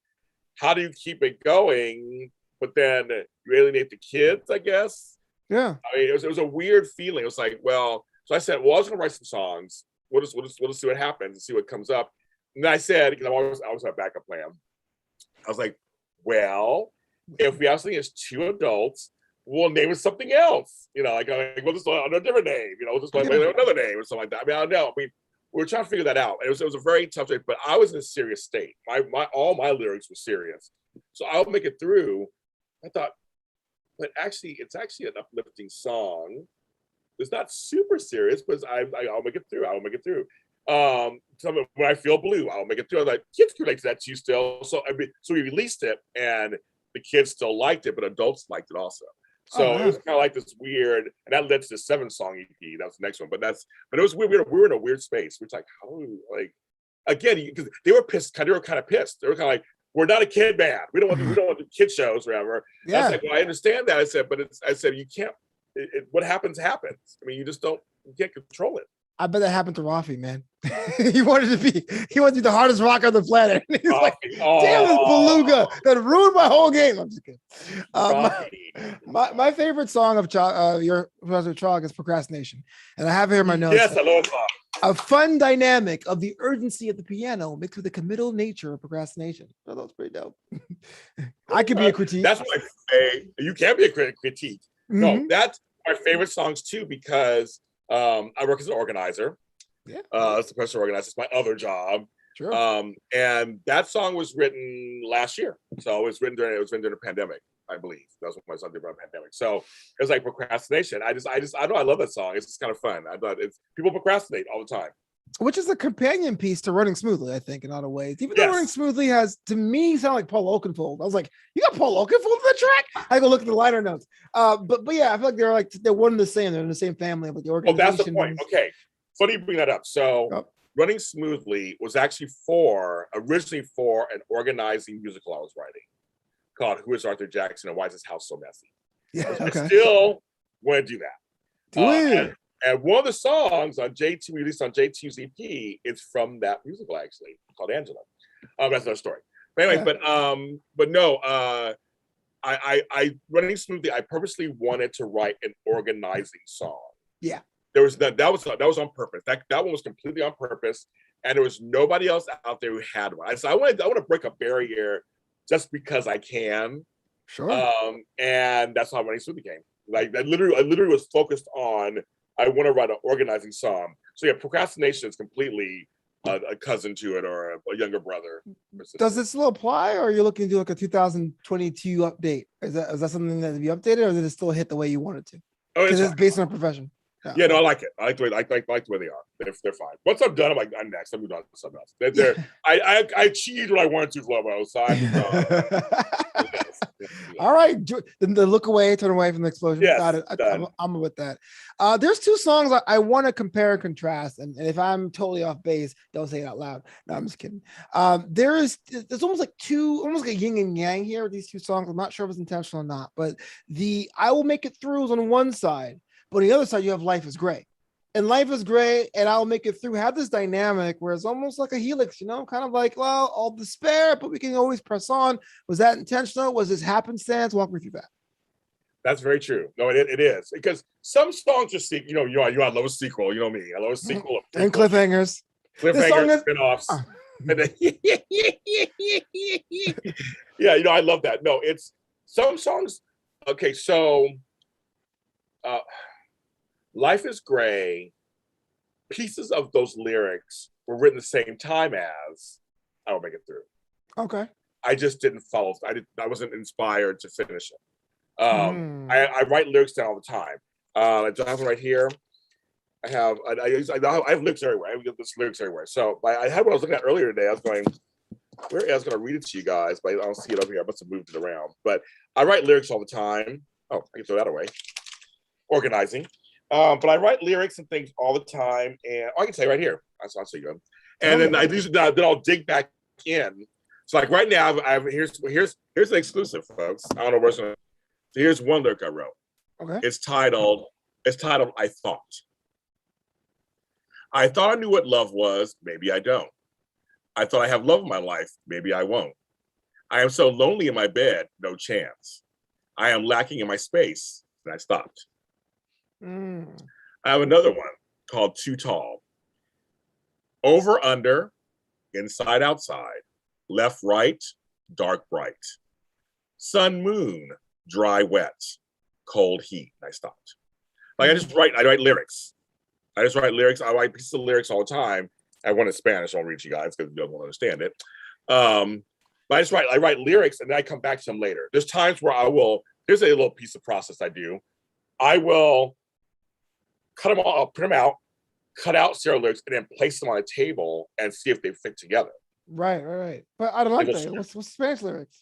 how do you keep it going? But then you alienate the kids, I guess.
Yeah.
I mean, it was a weird feeling. It was like, well, so I said, well, I was gonna write some songs. We'll just see what happens and see what comes up. And then I said, because I always have a backup plan. I was like, well, if we actually is 2 adults, we'll name it something else. We'll just under a different name. We'll just like another name or something like that. I mean, I don't know. I mean, we were trying to figure that out. It was a very tough day, but I was in a serious state. All my lyrics were serious. So I'll make it through. I thought, but actually, it's actually an uplifting song. It's not super serious, but I'll make it through. I'll make it through. When I feel blue, I'll make it through. I was like, kids can relate to that too still. So we released it, and the kids still liked it, but adults liked it also. So it was kind of like this weird, and that led to the 7-song EP. That was the next one, but it was weird. We were in a weird space. We're like, how do we, like, again, because they were pissed. They were kind of pissed. They were kind of like, we're not a kid band. We don't want to do kid shows, or whatever. Yeah. I was like, well, I understand that. I said, you can't. What happens happens. I mean, you can't control it.
I bet that happened to Rafi, man. he wanted to be the hardest rocker on the planet. And he's like, damn this beluga that ruined my whole game. I'm just kidding. My favorite song of your Professor Chog is Procrastination. And I have here in my notes.
Yes, I love that.
A fun dynamic of the urgency of the piano mixed with the committal nature of procrastination. Oh, that's pretty dope. I could be a critique.
That's you can be a critique. Mm-hmm. No, that's my favorite songs too, because I work as an organizer. Yeah. As the professional organizer. It's my other job.
Sure.
And that song was written last year. So it was written during the pandemic, I believe. That was my song did around pandemic. So it was like Procrastination. I know I love that song. It's just kind of fun. I thought people procrastinate all the time.
Which is a companion piece to Running Smoothly, I think, in a lot of ways. Even though Running Smoothly has, to me, sound like Paul Oakenfold. I was like, you got Paul Oakenfold in the track? I go look at the liner notes. But yeah, I feel like they're one and the same. They're in the same family, but the organization.
Oh, that's the point. Okay. Funny you bring that up. So Running Smoothly was actually originally for an organizing musical I was writing called Who is Arthur Jackson and Why is His House So Messy?
Yeah, okay.
I still want to do that. And one of the songs on J2, released on J2's EP, is from that musical, actually, called Angela. That's another story. But anyway, but no, I Running Smoothly, I purposely wanted to write an organizing song.
Yeah.
That was on purpose. That one was completely on purpose, and there was nobody else out there who had one. So I want to break a barrier just because I can.
Sure.
And that's how Running Smoothly came. Like I literally was focused on, I want to write an organizing song. So yeah, Procrastination is completely a cousin to it, or a younger brother.
Does it still apply, or are you looking to do like a 2022 update? Is that something that to be updated, or did it still hit the way you want it to? Because it's based on a profession.
Yeah, no, I like it. I like the way they are. They're fine. Once I'm done, I'm next. I'm moving on to something else. I achieved what I wanted to, Flobo. So
all right. Then look away, turn away from the explosion.
Yes,
got it. I'm with that. There's two songs I want to compare and contrast, and if I'm totally off base, don't say it out loud. No, I'm just kidding. There's almost like a yin and yang here with these two songs. I'm not sure if it's intentional or not, but the I Will Make It Through is on one side. But on the other side, you have Life is Gray. And Life is Gray and I'll Make It Through had this dynamic where it's almost like a helix, kind of like, well, all despair, but we can always press on. Was that intentional? Was this happenstance? Walk me through that.
That's very true. No, it is. Because some songs just see, I love a sequel. You know me. I love a sequel.
And cliffhangers.
Spin-offs. And then, yeah, I love that. No, it's some songs. Okay, so Life is Gray, pieces of those lyrics were written the same time as I Will Make It Through.
Okay.
I just didn't follow. I wasn't inspired to finish it. I write lyrics down all the time. I have it right here. I have lyrics everywhere. I have this lyrics everywhere. So I had what I was looking at earlier today. I was going to read it to you guys, but I don't see it over here. I must have moved it around. But I write lyrics all the time. Oh, I can throw that away. Organizing. But I write lyrics and things all the time, and I can say right here. I'll show you. And then then I'll dig back in. So like right now, here's an exclusive, folks. I don't know what's going. So here's one lyric I wrote.
Okay.
It's titled I Thought. I thought I knew what love was. Maybe I don't. I thought I have love in my life. Maybe I won't. I am so lonely in my bed. No chance. I am lacking in my space. And I stopped. I have another one called Too Tall. Over, under, inside, outside, left, right, dark, bright. Sun, moon, dry, wet, cold, heat. And I stopped. Like I write lyrics. I write pieces of lyrics all the time. I want it in Spanish. I'll read you guys because you don't understand it. But I write lyrics and then I come back to them later. There's times where here's a little piece of process I do. I will cut them all, print them out, cut out several lyrics, and then place them on a table and see if they fit together.
Right. But I don't like that. What's Spanish lyrics?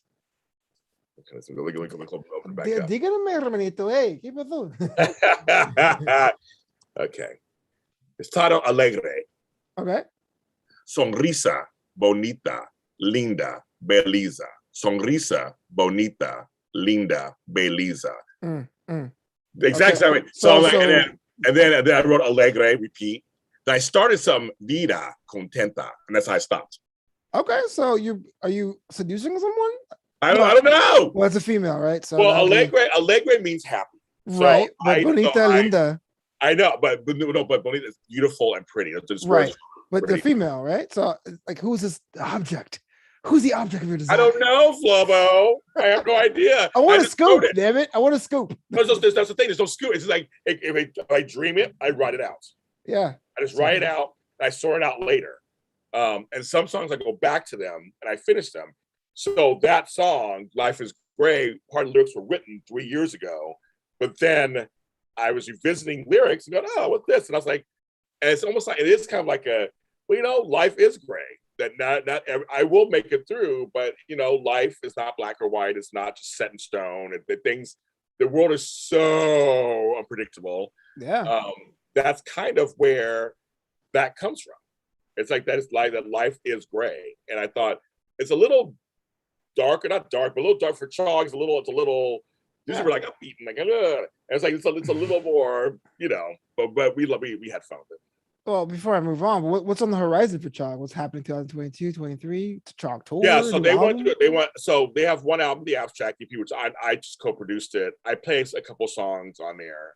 Open back up.
Dígame, hermanito, hey, ¿qué pasó?
Okay. Estado alegre.
Okay.
Sonrisa, bonita, linda, beliza. Sonrisa, bonita, linda, beliza. The exact same way. And then I wrote alegre, repeat. Then I started some vida contenta, and that's how I stopped.
Okay, so are you seducing someone?
I don't know.
Well, it's a female, right? So
alegre means happy.
Right, so but bonita, linda.
I know, but bonita is beautiful and pretty. It's
right, but they're female, right? So like, who's this object? Who's the object of your design?
I don't know, Flobo. I have no idea.
I want to scoop, damn it. I want to scoop.
That's the thing. There's no scoop. It's just like if I dream it, I write it out.
Yeah.
I just write it out and I sort it out later. And some songs I go back to them and I finish them. So that song, Life is Gray, part of the lyrics were written 3 years ago. But then I was revisiting lyrics and going, oh, what's this? And I was like, and it's almost like, it is kind of like life is gray. That not I will make it through, but life is not black or white. It's not just set in stone. The world is so unpredictable.
Yeah.
That's kind of where that comes from. It's like that life is gray. And I thought it's a little darker, not dark, but a little dark for Chog. It's a little usually we're like upbeat and like, and it's like it's a little more, but we had fun with it.
Well, before I move on, what's on the horizon for Chog? What's happening 2022, 23? Chog tour?
Yeah, so they have one album, The Abstract EP, which I just co-produced it. I played a couple songs on there,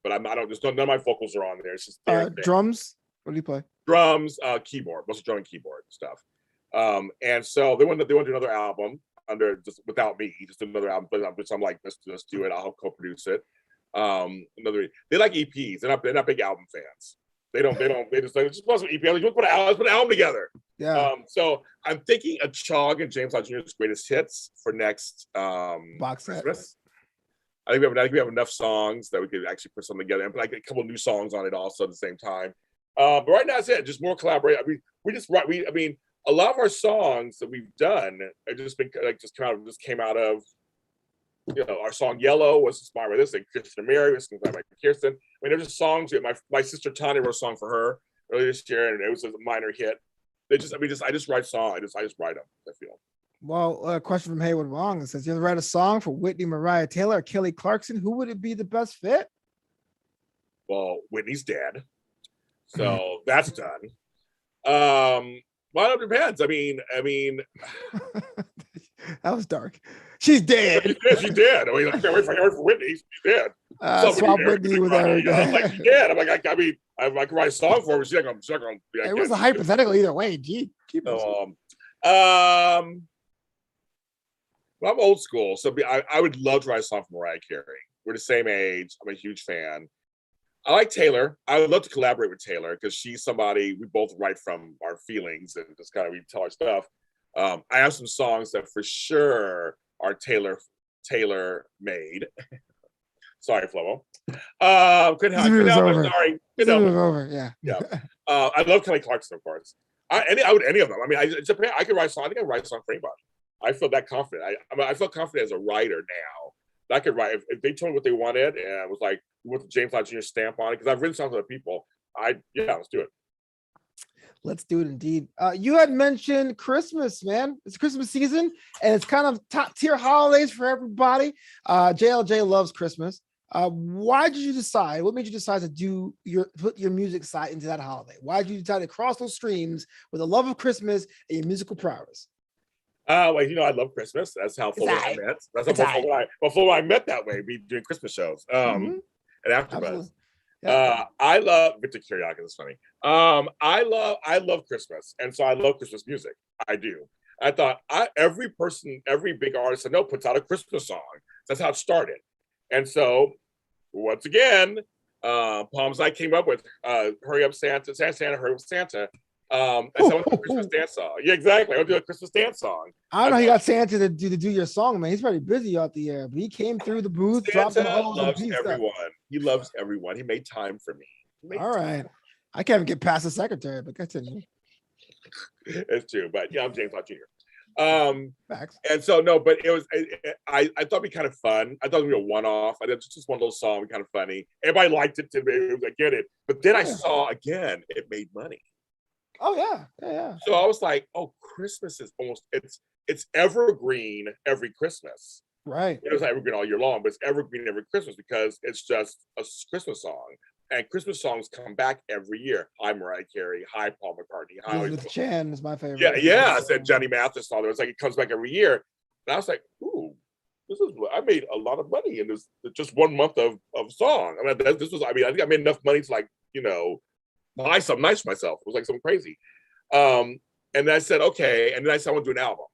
but none of my vocals are on there. It's just
drums. What do you play?
Drums, keyboard, mostly drum and keyboard stuff. And so they want to do another album just without me, just another album. But I'm like, let's do it. I'll co-produce it. They like EPs. They're not big album fans. They just put some EP. Let's put an album together.
Yeah.
So I'm thinking a Chog and James Lott Jr.'s greatest hits for next
box set.
Christmas. I think we have enough songs that we could actually put something together and put like a couple new songs on it also at the same time. But right now it's it. Just more collaborate. I mean, a lot of our songs that we've done have just came out of. Our song Yellow was inspired by this, and Kirsten and Mary was inspired by Kirsten. I mean, there's just songs. My sister Tanya wrote a song for her earlier this year, and it was a minor hit. I just write songs. I just write them, I feel.
Well, a question from Haywood Wong. It says, you ever write a song for Whitney, Mariah Taylor, or Kelly Clarkson? Who would it be the best fit?
Well, Whitney's dead. So that's done. Well, it depends. I mean
that was dark. She's dead.
She's dead. I mean, I can't wait for Whitney. She's dead.
Swap Whitney with Eric.
I'm like, she's dead. I'm like, I can write a song for her. She's not gonna
it was a hypothetical either way. Gee.
Well, I'm old school, so I would love to write a song for Mariah Carey. We're the same age. I'm a huge fan. I like Taylor. I would love to collaborate with Taylor because she's somebody we both write from our feelings and just kind of we tell our stuff. I have some songs that for sure are Taylor made. Sorry, Flobo. Couldn't help it. Sorry.
Over. Yeah.
I love Kelly Clarkson, of course. Any of them. I mean, I could write a song. I think I could write a song for anybody. I feel that confident. I feel confident as a writer now. I could write if they told me what they wanted, and I was like, we want the James Lott Jr. stamp on it because I've written songs for other people. Let's do it.
Let's do it indeed. You had mentioned Christmas, man. It's Christmas season, and it's kind of top tier holidays for everybody. JLJ loves Christmas. Why did you decide? What made you decide to put your music side into that holiday? Why did you decide to cross those streams with the love of Christmas and your musical prowess?
Well, I love Christmas. That's how Flobo I met. That's how before I met that way. We doing Christmas shows. And afterwards. Yeah. I love Victor Kiriakis. It's funny. I love Christmas, and so I love Christmas music. I do. I thought every big artist I know puts out a Christmas song. That's how it started. And so, once again, Palms I came up with "Hurry Up Santa," Santa, Hurry Up Santa. And so I went to a Christmas dance song. Yeah, exactly. I went to a Christmas dance song.
I don't know. He got Santa to do your song, man. He's pretty busy out the air, but he came through the booth.
Santa loves everyone. He loves everyone. He made time for me.
All right. I can't even get past the secretary, but continue.
It's true. But yeah, I'm James Lott Jr.
Facts.
And so no, but it was I thought it'd be kind of fun. I thought it'd be a one-off. I thought just one little song, kind of funny. Everybody liked it. I get it. But then I saw again, it made money.
Oh yeah.
So I was like, oh, Christmas is almost it's evergreen every Christmas.
Right.
It's not evergreen all year long, but it's evergreen every Christmas because it's just a Christmas song. And Christmas songs come back every year. Hi, Mariah Carey. Hi, Paul McCartney. Hi,
Elizabeth Chan is my favorite.
Yeah. I said Johnny Mathis. All that. It's like it comes back every year. And I was like, ooh, I made a lot of money in this just 1 month of song. I mean, I think I made enough money to buy something nice for myself. It was like something crazy. And then I said, okay. And then I said, I want to do an album.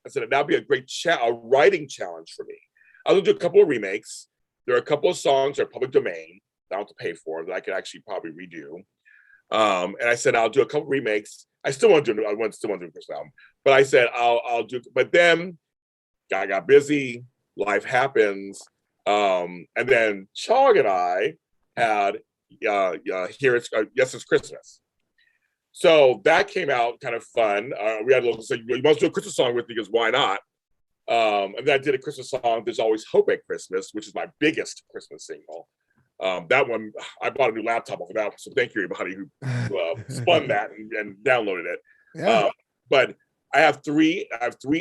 I said, that'd be a great writing challenge for me. I was going to do a couple of remakes. There are a couple of songs that are public domain that I don't have to pay for that I could actually probably redo. And I said, I'll do a couple of remakes. I still want to do a Christmas album. But I said, I'll do, but then I got busy, life happens. And then Chog and I had Yes, It's Christmas. So that came out kind of fun. We had a little, so you must do a Christmas song with me because why not? And then I did a Christmas song, There's Always Hope at Christmas, which is my biggest Christmas single. That one, I bought a new laptop off of that one, so thank you everybody who spun that and downloaded it.
Yeah.
But I have three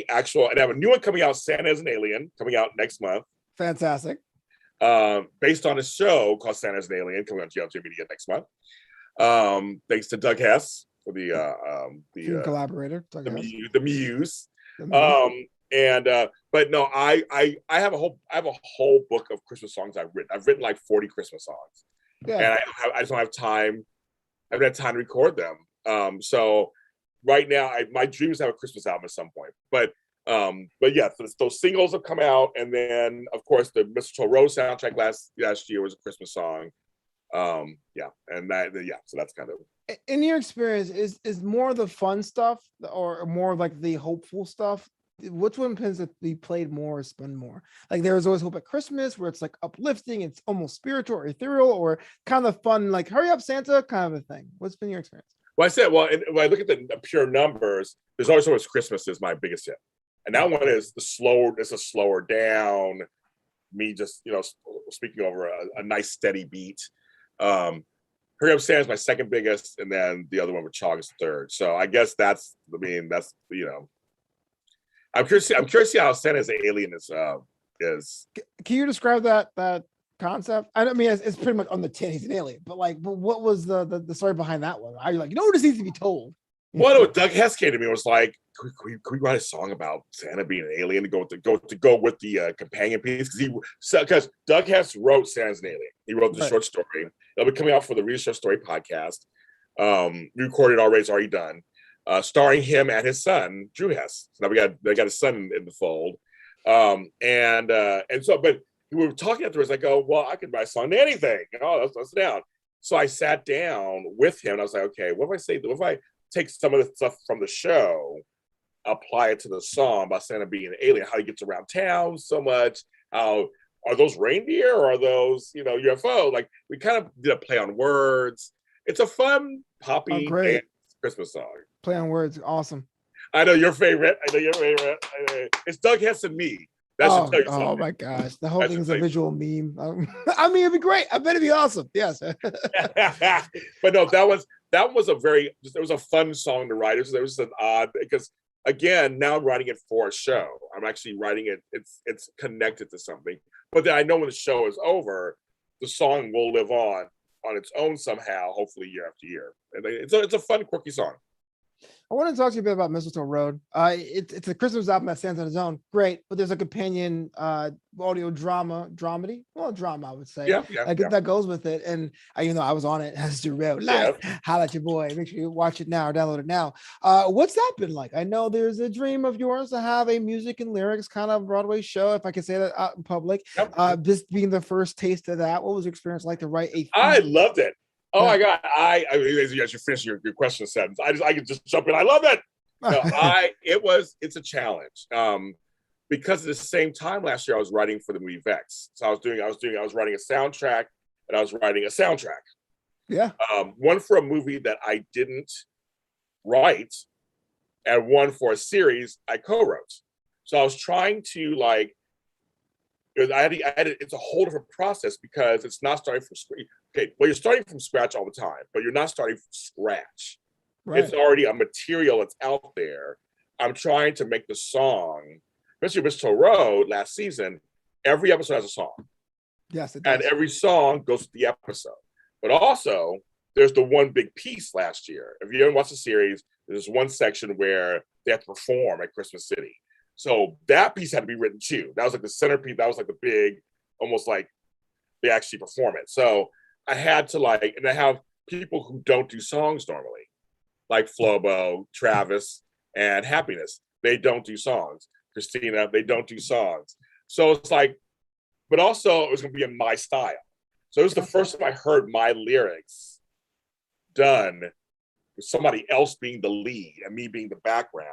actual, and I have a new one coming out, Santa as an Alien, coming out next month.
Fantastic.
Based on a show called Santa as an Alien, coming on JLJ Media next month. Thanks to Doug Hess for the
collaborator,
the muse. But no, I have a whole book of Christmas songs I've written. I've written like 40 Christmas songs, and I just don't have time. I haven't had time to record them. So right now, my dream is to have a Christmas album at some point. But yeah, so those singles have come out, and then of course the Mistletoe Rose soundtrack last year was a Christmas song. So that's kind of.
In your experience, is more the fun stuff or more like the hopeful stuff? Which one tends to be played more or spun more? Like There's Always Hope at Christmas, where it's like uplifting, it's almost spiritual or ethereal, or kind of fun, like hurry up Santa kind of a thing. What's been your experience?
Well, I said, when I look at the pure numbers, There's Always Hope at Christmas is my biggest hit. And that one is it's a slower down, me just, speaking over a nice steady beat. Hurry Up Santa is my second biggest, and then the other one with Chog is third. So I guess that's I'm curious to see how Santa as an Alien is.
Can you describe that concept? I mean, it's pretty much on the tin. He's an alien, but what was the story behind that one? Are you like, this needs to be told?
Well, Doug Hess came to me and was like, "Can we write a song about Santa being an alien to go with the companion piece?" Because Doug Hess wrote Santa's an Alien. He wrote the short story. It'll be coming out for the Read Short Story podcast. Recorded already. It's already done. Starring him and his son, Drew Hess. So now they got his son in the fold. And so, but we were talking afterwards. I go, well, I could write a song to anything. Let's sit down. So I sat down with him and I was like, okay, what if I take some of the stuff from the show, apply it to the song about Santa being an alien, how he gets around town so much, how are those reindeer or are those, UFO? Like we kind of did a play on words. It's a fun poppy Christmas song.
Play on words, awesome.
I know your favorite. It's Doug Hess and me. That should tell you something.
Oh my gosh, the whole thing is a visual meme. I mean, it'd be great. I bet it'd be awesome. Yes.
But no, that was it was a fun song to write. It was an odd, because again, now I'm writing it for a show. I'm actually writing it. It's connected to something. But then I know when the show is over, the song will live on its own somehow, hopefully year after year. And it's a fun, quirky song.
I want to talk to you a bit about Mistletoe Road. It's a Christmas album that stands on its own. Great. But there's a companion audio dramedy. Well, drama, I would say. That goes with it. And even though I was on it, as you wrote, holla at your boy. Make sure you watch it now or download it now. What's that been like? I know there's a dream of yours to have a music and lyrics kind of Broadway show, if I can say that out in public. This being the first taste of that, what was your experience like to write a
I loved it. Oh my God! I as you finish your question sentence, I can just jump in. I love it. No, it's a challenge. Because at the same time last year I was writing for the movie Vex. So I was writing a soundtrack and I was writing a soundtrack.
Yeah.
One for a movie that I didn't write, and one for a series I co-wrote. So I was trying to like, it's a whole different process because it's not starting from scratch. Okay, well, you're starting from scratch all the time, but you're not starting from scratch. Right. It's already a material that's out there. I'm trying to make the song, especially Mr. Road last season, every episode has a song.
Yes, it does.
And every song goes with the episode. But also, there's the one big piece last year. If you haven't watched the series, there's one section where they have to perform at Christmas City. So that piece had to be written too. That was like the centerpiece. That was like the big, almost like they actually perform it. So I had to like, and I have people who don't do songs normally, like Flobo, Travis, and Happiness. They don't do songs. Christina, they don't do songs. So it's like, but also it was going to be in my style. So it was the first time I heard my lyrics done with somebody else being the lead and me being the background.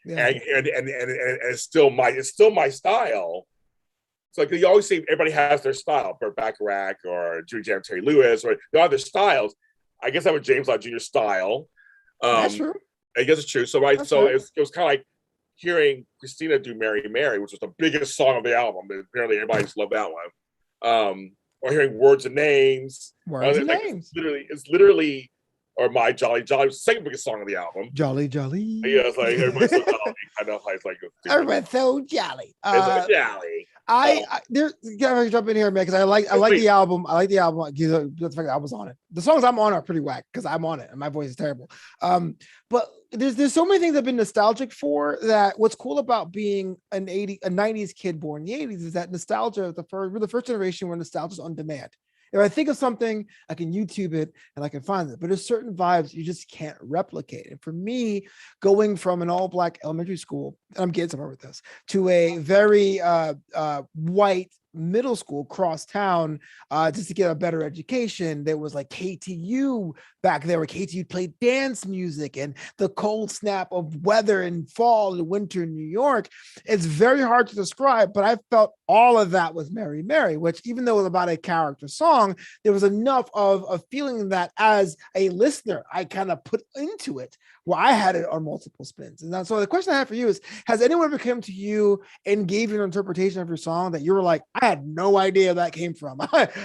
Yeah. And it's still my style. It's like you always say everybody has their style. Burt Bacharach or Judy Jam, Terry Lewis, or they all have their styles. I guess I have a James Lott Jr. style.
That's true.
I guess it's true. So it was kind of like hearing Christina do Mary Mary, which was the biggest song of the album. Apparently everybody just loved that one. Or hearing Words and Names.
Names.
It's literally, or My Jolly Jolly was the second biggest song of the album.
Jolly Jolly.
Yeah, it's like everybody's so jolly. I know how it's like.
Everybody's so jolly.
It's so jolly.
There's gotta jump in here, man, because I like the album. I like the album. The fact that I was on it. The songs I'm on are pretty whack because I'm on it and my voice is terrible. But there's so many things I've been nostalgic for. That what's cool about being a 90s kid born in the 80s is that nostalgia. We're the first generation where nostalgia is on demand. If I think of something, I can YouTube it and I can find it. But there's certain vibes you just can't replicate. And for me, going from an all-black elementary school, and I'm getting somewhere with this, to a very white middle school cross town, just to get a better education, there was like KTU back there, where KTU played dance music and the cold snap of weather in fall and winter in New York. It's very hard to describe, but I felt all of that with Mary Mary, which even though it was about a character song, there was enough of a feeling that as a listener, I kind of put into it where I had it on multiple spins. And so the question I have for you is, has anyone ever come to you and gave you an interpretation of your song that you were like, I had no idea that came from?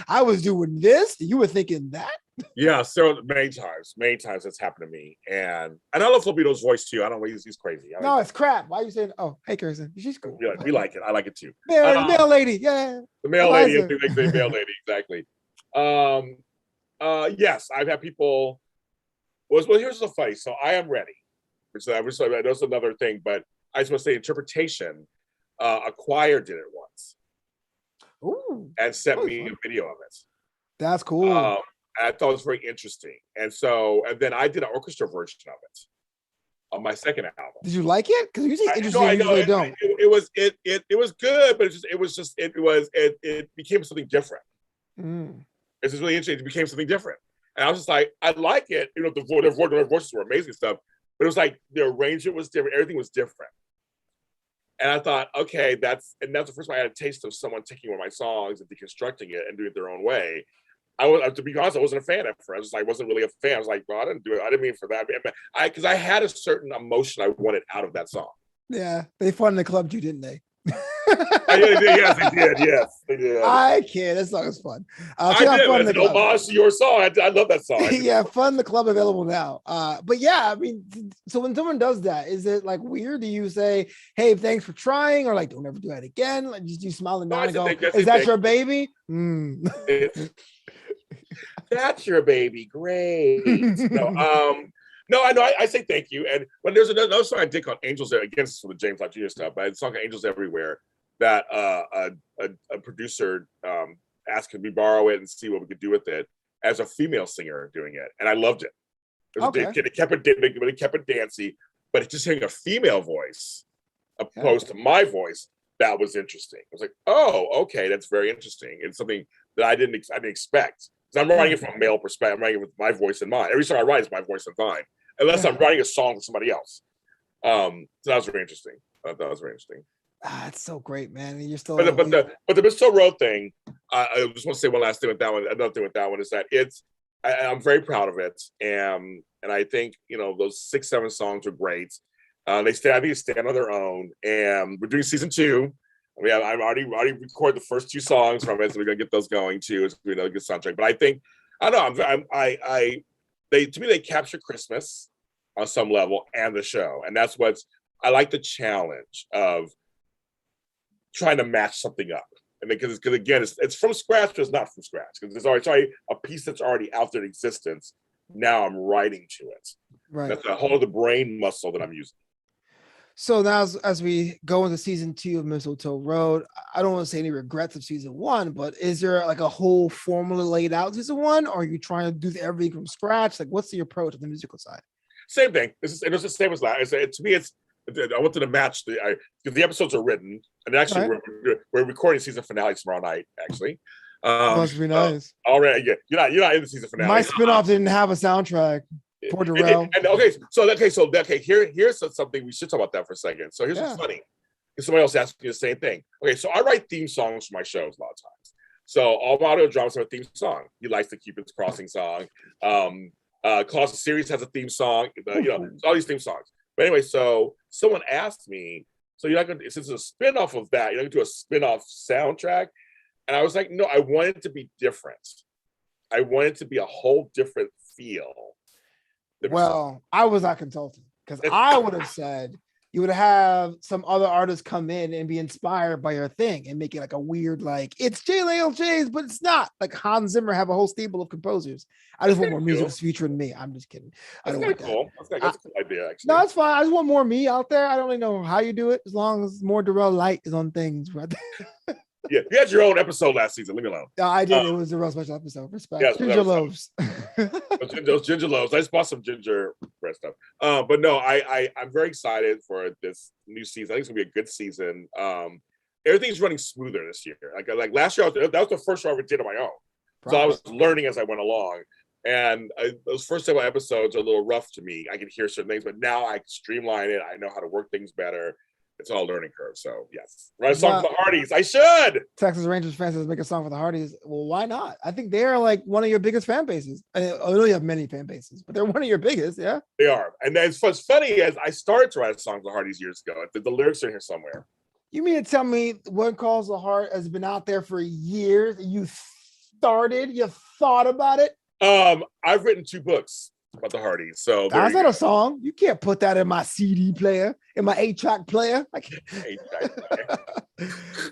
I was doing this, you were thinking that?
Yeah, so many times that's happened to me. And I love Flobito's voice too. I don't know, he's crazy.
No, it's crap. Why are you saying, oh, hey, Kirsten, she's cool.
Yeah, we like it. I like it too.
Male lady, yeah.
The male lady, the male lady, exactly. Yes, I've had people. Well, here's the funny. So I Am Ready. That's another thing, but I just want to say interpretation. A choir did it once.
Ooh,
and sent me a video of it.
That's cool.
I thought it was very interesting. And then I did an orchestra version of it on my second album.
Did you like it? Because usually interesting, I usually don't.
It was good, but it became something different. It's just really interesting. It became something different. And I was just like, I like it. You know, their voices were amazing stuff, but it was like the arrangement was different. Everything was different. And I thought, okay, that's the first time I had a taste of someone taking one of my songs and deconstructing it and doing it their own way. To be honest, I wasn't a fan at first. I wasn't really a fan. I was like, well, I didn't do it. I didn't mean for that. Because I had a certain emotion I wanted out of that song.
Yeah, they finally clubbed you, didn't they?
Yes, they did. Yes, they did.
I can't. That song is fun.
I did. It's an homage to your song. I love that song.
Yeah, Fun the Club available now. But yeah, I mean, so when someone does that, is it like weird? Do you say, "Hey, thanks for trying," or like, "Don't ever do that again"? Like, just you smile and nod and go, "Is that your baby?"
That's your baby. Great. No, I know. I say thank you. And when there's another song I did called Angels There, again, this is for the James Lott Jr. stuff, but it's a song called Angels Everywhere that a producer asked me to borrow it and see what we could do with it as a female singer doing it. And I loved it. It kept it dancey, but just hearing a female voice opposed to my voice, that was interesting. I was like, oh, okay, that's very interesting. It's something that I didn't expect. I'm writing it from a male perspective. I'm writing it with my voice in mind. Every song I write is my voice in mind, unless I'm writing a song with somebody else. So that was very interesting.
It's so great, man. You're still.
But the Mr. Road thing. I just want to say one last thing with that one. Another thing with that one is that I'm very proud of it, and I think those 6-7 songs are great. I think they stand on their own, and we're doing season 2. I've already recorded the first 2 songs from it, so we're gonna get those going too. It's gonna be a good soundtrack. But I think I don't know. They capture Christmas on some level and the show, and that's I like the challenge of trying to match something up. And because again, it's from scratch, but it's not from scratch because there's already a piece that's already out there in existence. Now I'm writing to it.
Right.
That's a whole of the brain muscle that I'm using.
So now as we go into season 2 of Mistletoe Road, I don't want to say any regrets of season 1, but is there like a whole formula laid out in season 1? Or are you trying to do everything from scratch? Like, what's the approach on the musical side?
Same thing. It's the same as last. To me, I wanted to match because the episodes are written, and actually we're recording season finale tomorrow night. Actually,
must be nice.
All right, yeah, you're not in the season finale.
My spinoff didn't have a soundtrack. Poor Darrell.
Here's something we should talk about that for a second. So here's what's funny. Somebody else asked me the same thing. Okay, so I write theme songs for my shows a lot of times. So all my audio dramas have a theme song. He likes to keep his crossing song. Claus the Series has a theme song. All these theme songs. But anyway, so someone asked me, so you're not going to, since it's a spin-off of that, you're not going to do a spin-off soundtrack? And I was like, no, I want it to be different. I want it to be a whole different feel.
Well, I was not consulting because I would have said you would have some other artists come in and be inspired by your thing and make it like a weird, like it's JLJ's, but it's not. Like Hans Zimmer have a whole stable of composers. I just want more music featuring me. I'm just kidding. I don't want that.
Cool. That's a cool idea, actually.
No, it's fine. I just want more me out there. I don't really know how you do it, as long as more Darrell light is on things. Right there.
Yeah, you had your own episode last season. Leave me alone.
No, I did. It was a real special episode. Respect.
Yes,
ginger loaves.
Those ginger loaves. I just bought some ginger bread stuff. But no, I'm very excited for this new season. I think it's gonna be a good season. Everything's running smoother this year. Like last year, that was the first show I ever did on my own. So I was learning as I went along. And those first several episodes are a little rough to me. I can hear certain things, but now I can streamline it. I know how to work things better. It's all a learning curve. So yes, write a song for the Hardys. I should.
Texas Rangers fans make a song for the Hardys. Well, why not? I think they're like one of your biggest fan bases. I know you have many fan bases, but they're one of your biggest. Yeah,
they are. And then what's funny is I started to write a song for the Hardys years ago. The lyrics are here somewhere.
You mean to tell me What Calls the Heart has been out there for years? You thought about it?
I've written 2 books about the Hardys. So
that's not a song. You can't put that in my CD player, in my 8-track player. I can't.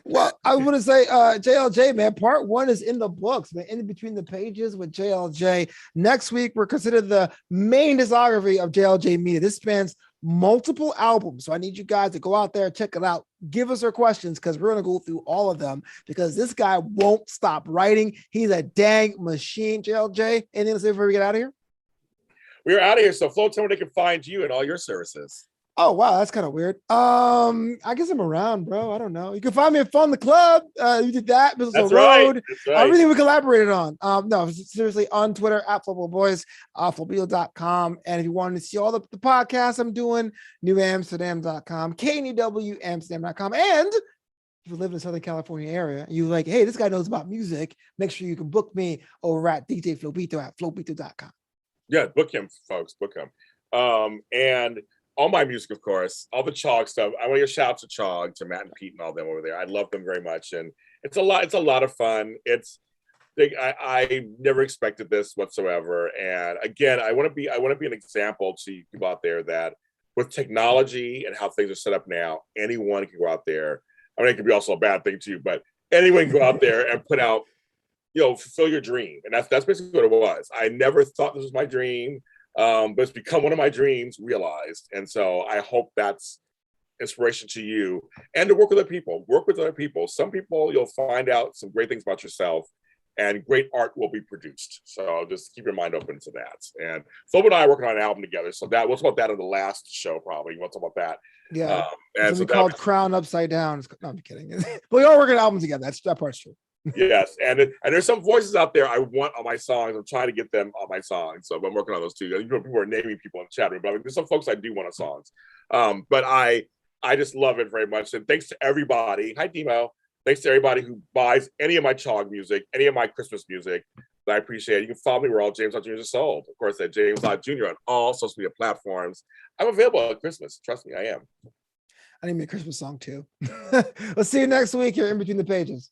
Well, I want to say, JLJ, man, part 1 is in the books, man, in between the pages with JLJ. Next week, we're considered the main discography of JLJ Media. This spans multiple albums. So I need you guys to go out there, check it out. Give us your questions because we're going to go through all of them because this guy won't stop writing. He's a dang machine. JLJ, anything to say before we get out of here?
We're out of here. So Flo, tell me where they can find you and all your services.
Oh, wow. That's kind of weird. I guess I'm around, bro. I don't know. You can find me at Fun the Club. You did that. Business Road.
That's right.
Everything we collaborated on. No, seriously, on Twitter at Flobo Boyce, Flobito.com. And if you want to see all the podcasts I'm doing, newamsterdam.com, KNEWamsterdam.com. And if you live in the Southern California area, you're like, hey, this guy knows about music. Make sure you can book me over at DJ Flobito at Flobito.com.
Yeah, book him, folks. Book him. And all my music, of course, all the Chog stuff. I want to give shout out to Chog, to Matt and Pete and all them over there. I love them very much. And it's a lot of fun. I never expected this whatsoever. And again, I want to be an example to people out there that with technology and how things are set up now, anyone can go out there. I mean, it could be also a bad thing too, but anyone can go out there and put out, fulfill your dream. And that's basically what it was. I never thought this was my dream, but it's become one of my dreams realized. And so I hope that's inspiration to you and to work with other people. Work with other people. Some people, you'll find out some great things about yourself and great art will be produced. So just keep your mind open to that. And Flobo and I are working on an album together. So we'll talk about that in the last show, probably. We'll talk about that.
Yeah. It's called Crown Upside Down. No, I'm kidding. But we are working an album together. That part's true.
Yes, and there's some voices out there I want on my songs. I'm trying to get them on my songs, so I'm working on those too. People are naming people in the chat room, but there's some folks I do want on songs. But I just love it very much, and thanks to everybody. Hi, Demo. Thanks to everybody who buys any of my Chog music, any of my Christmas music. I appreciate it. You can follow me where all James Lott Jr. is sold. Of course, at James Lott Jr. on all social media platforms. I'm available at Christmas. Trust me, I am.
I need me a Christmas song too. Let's see you next week here in between the pages.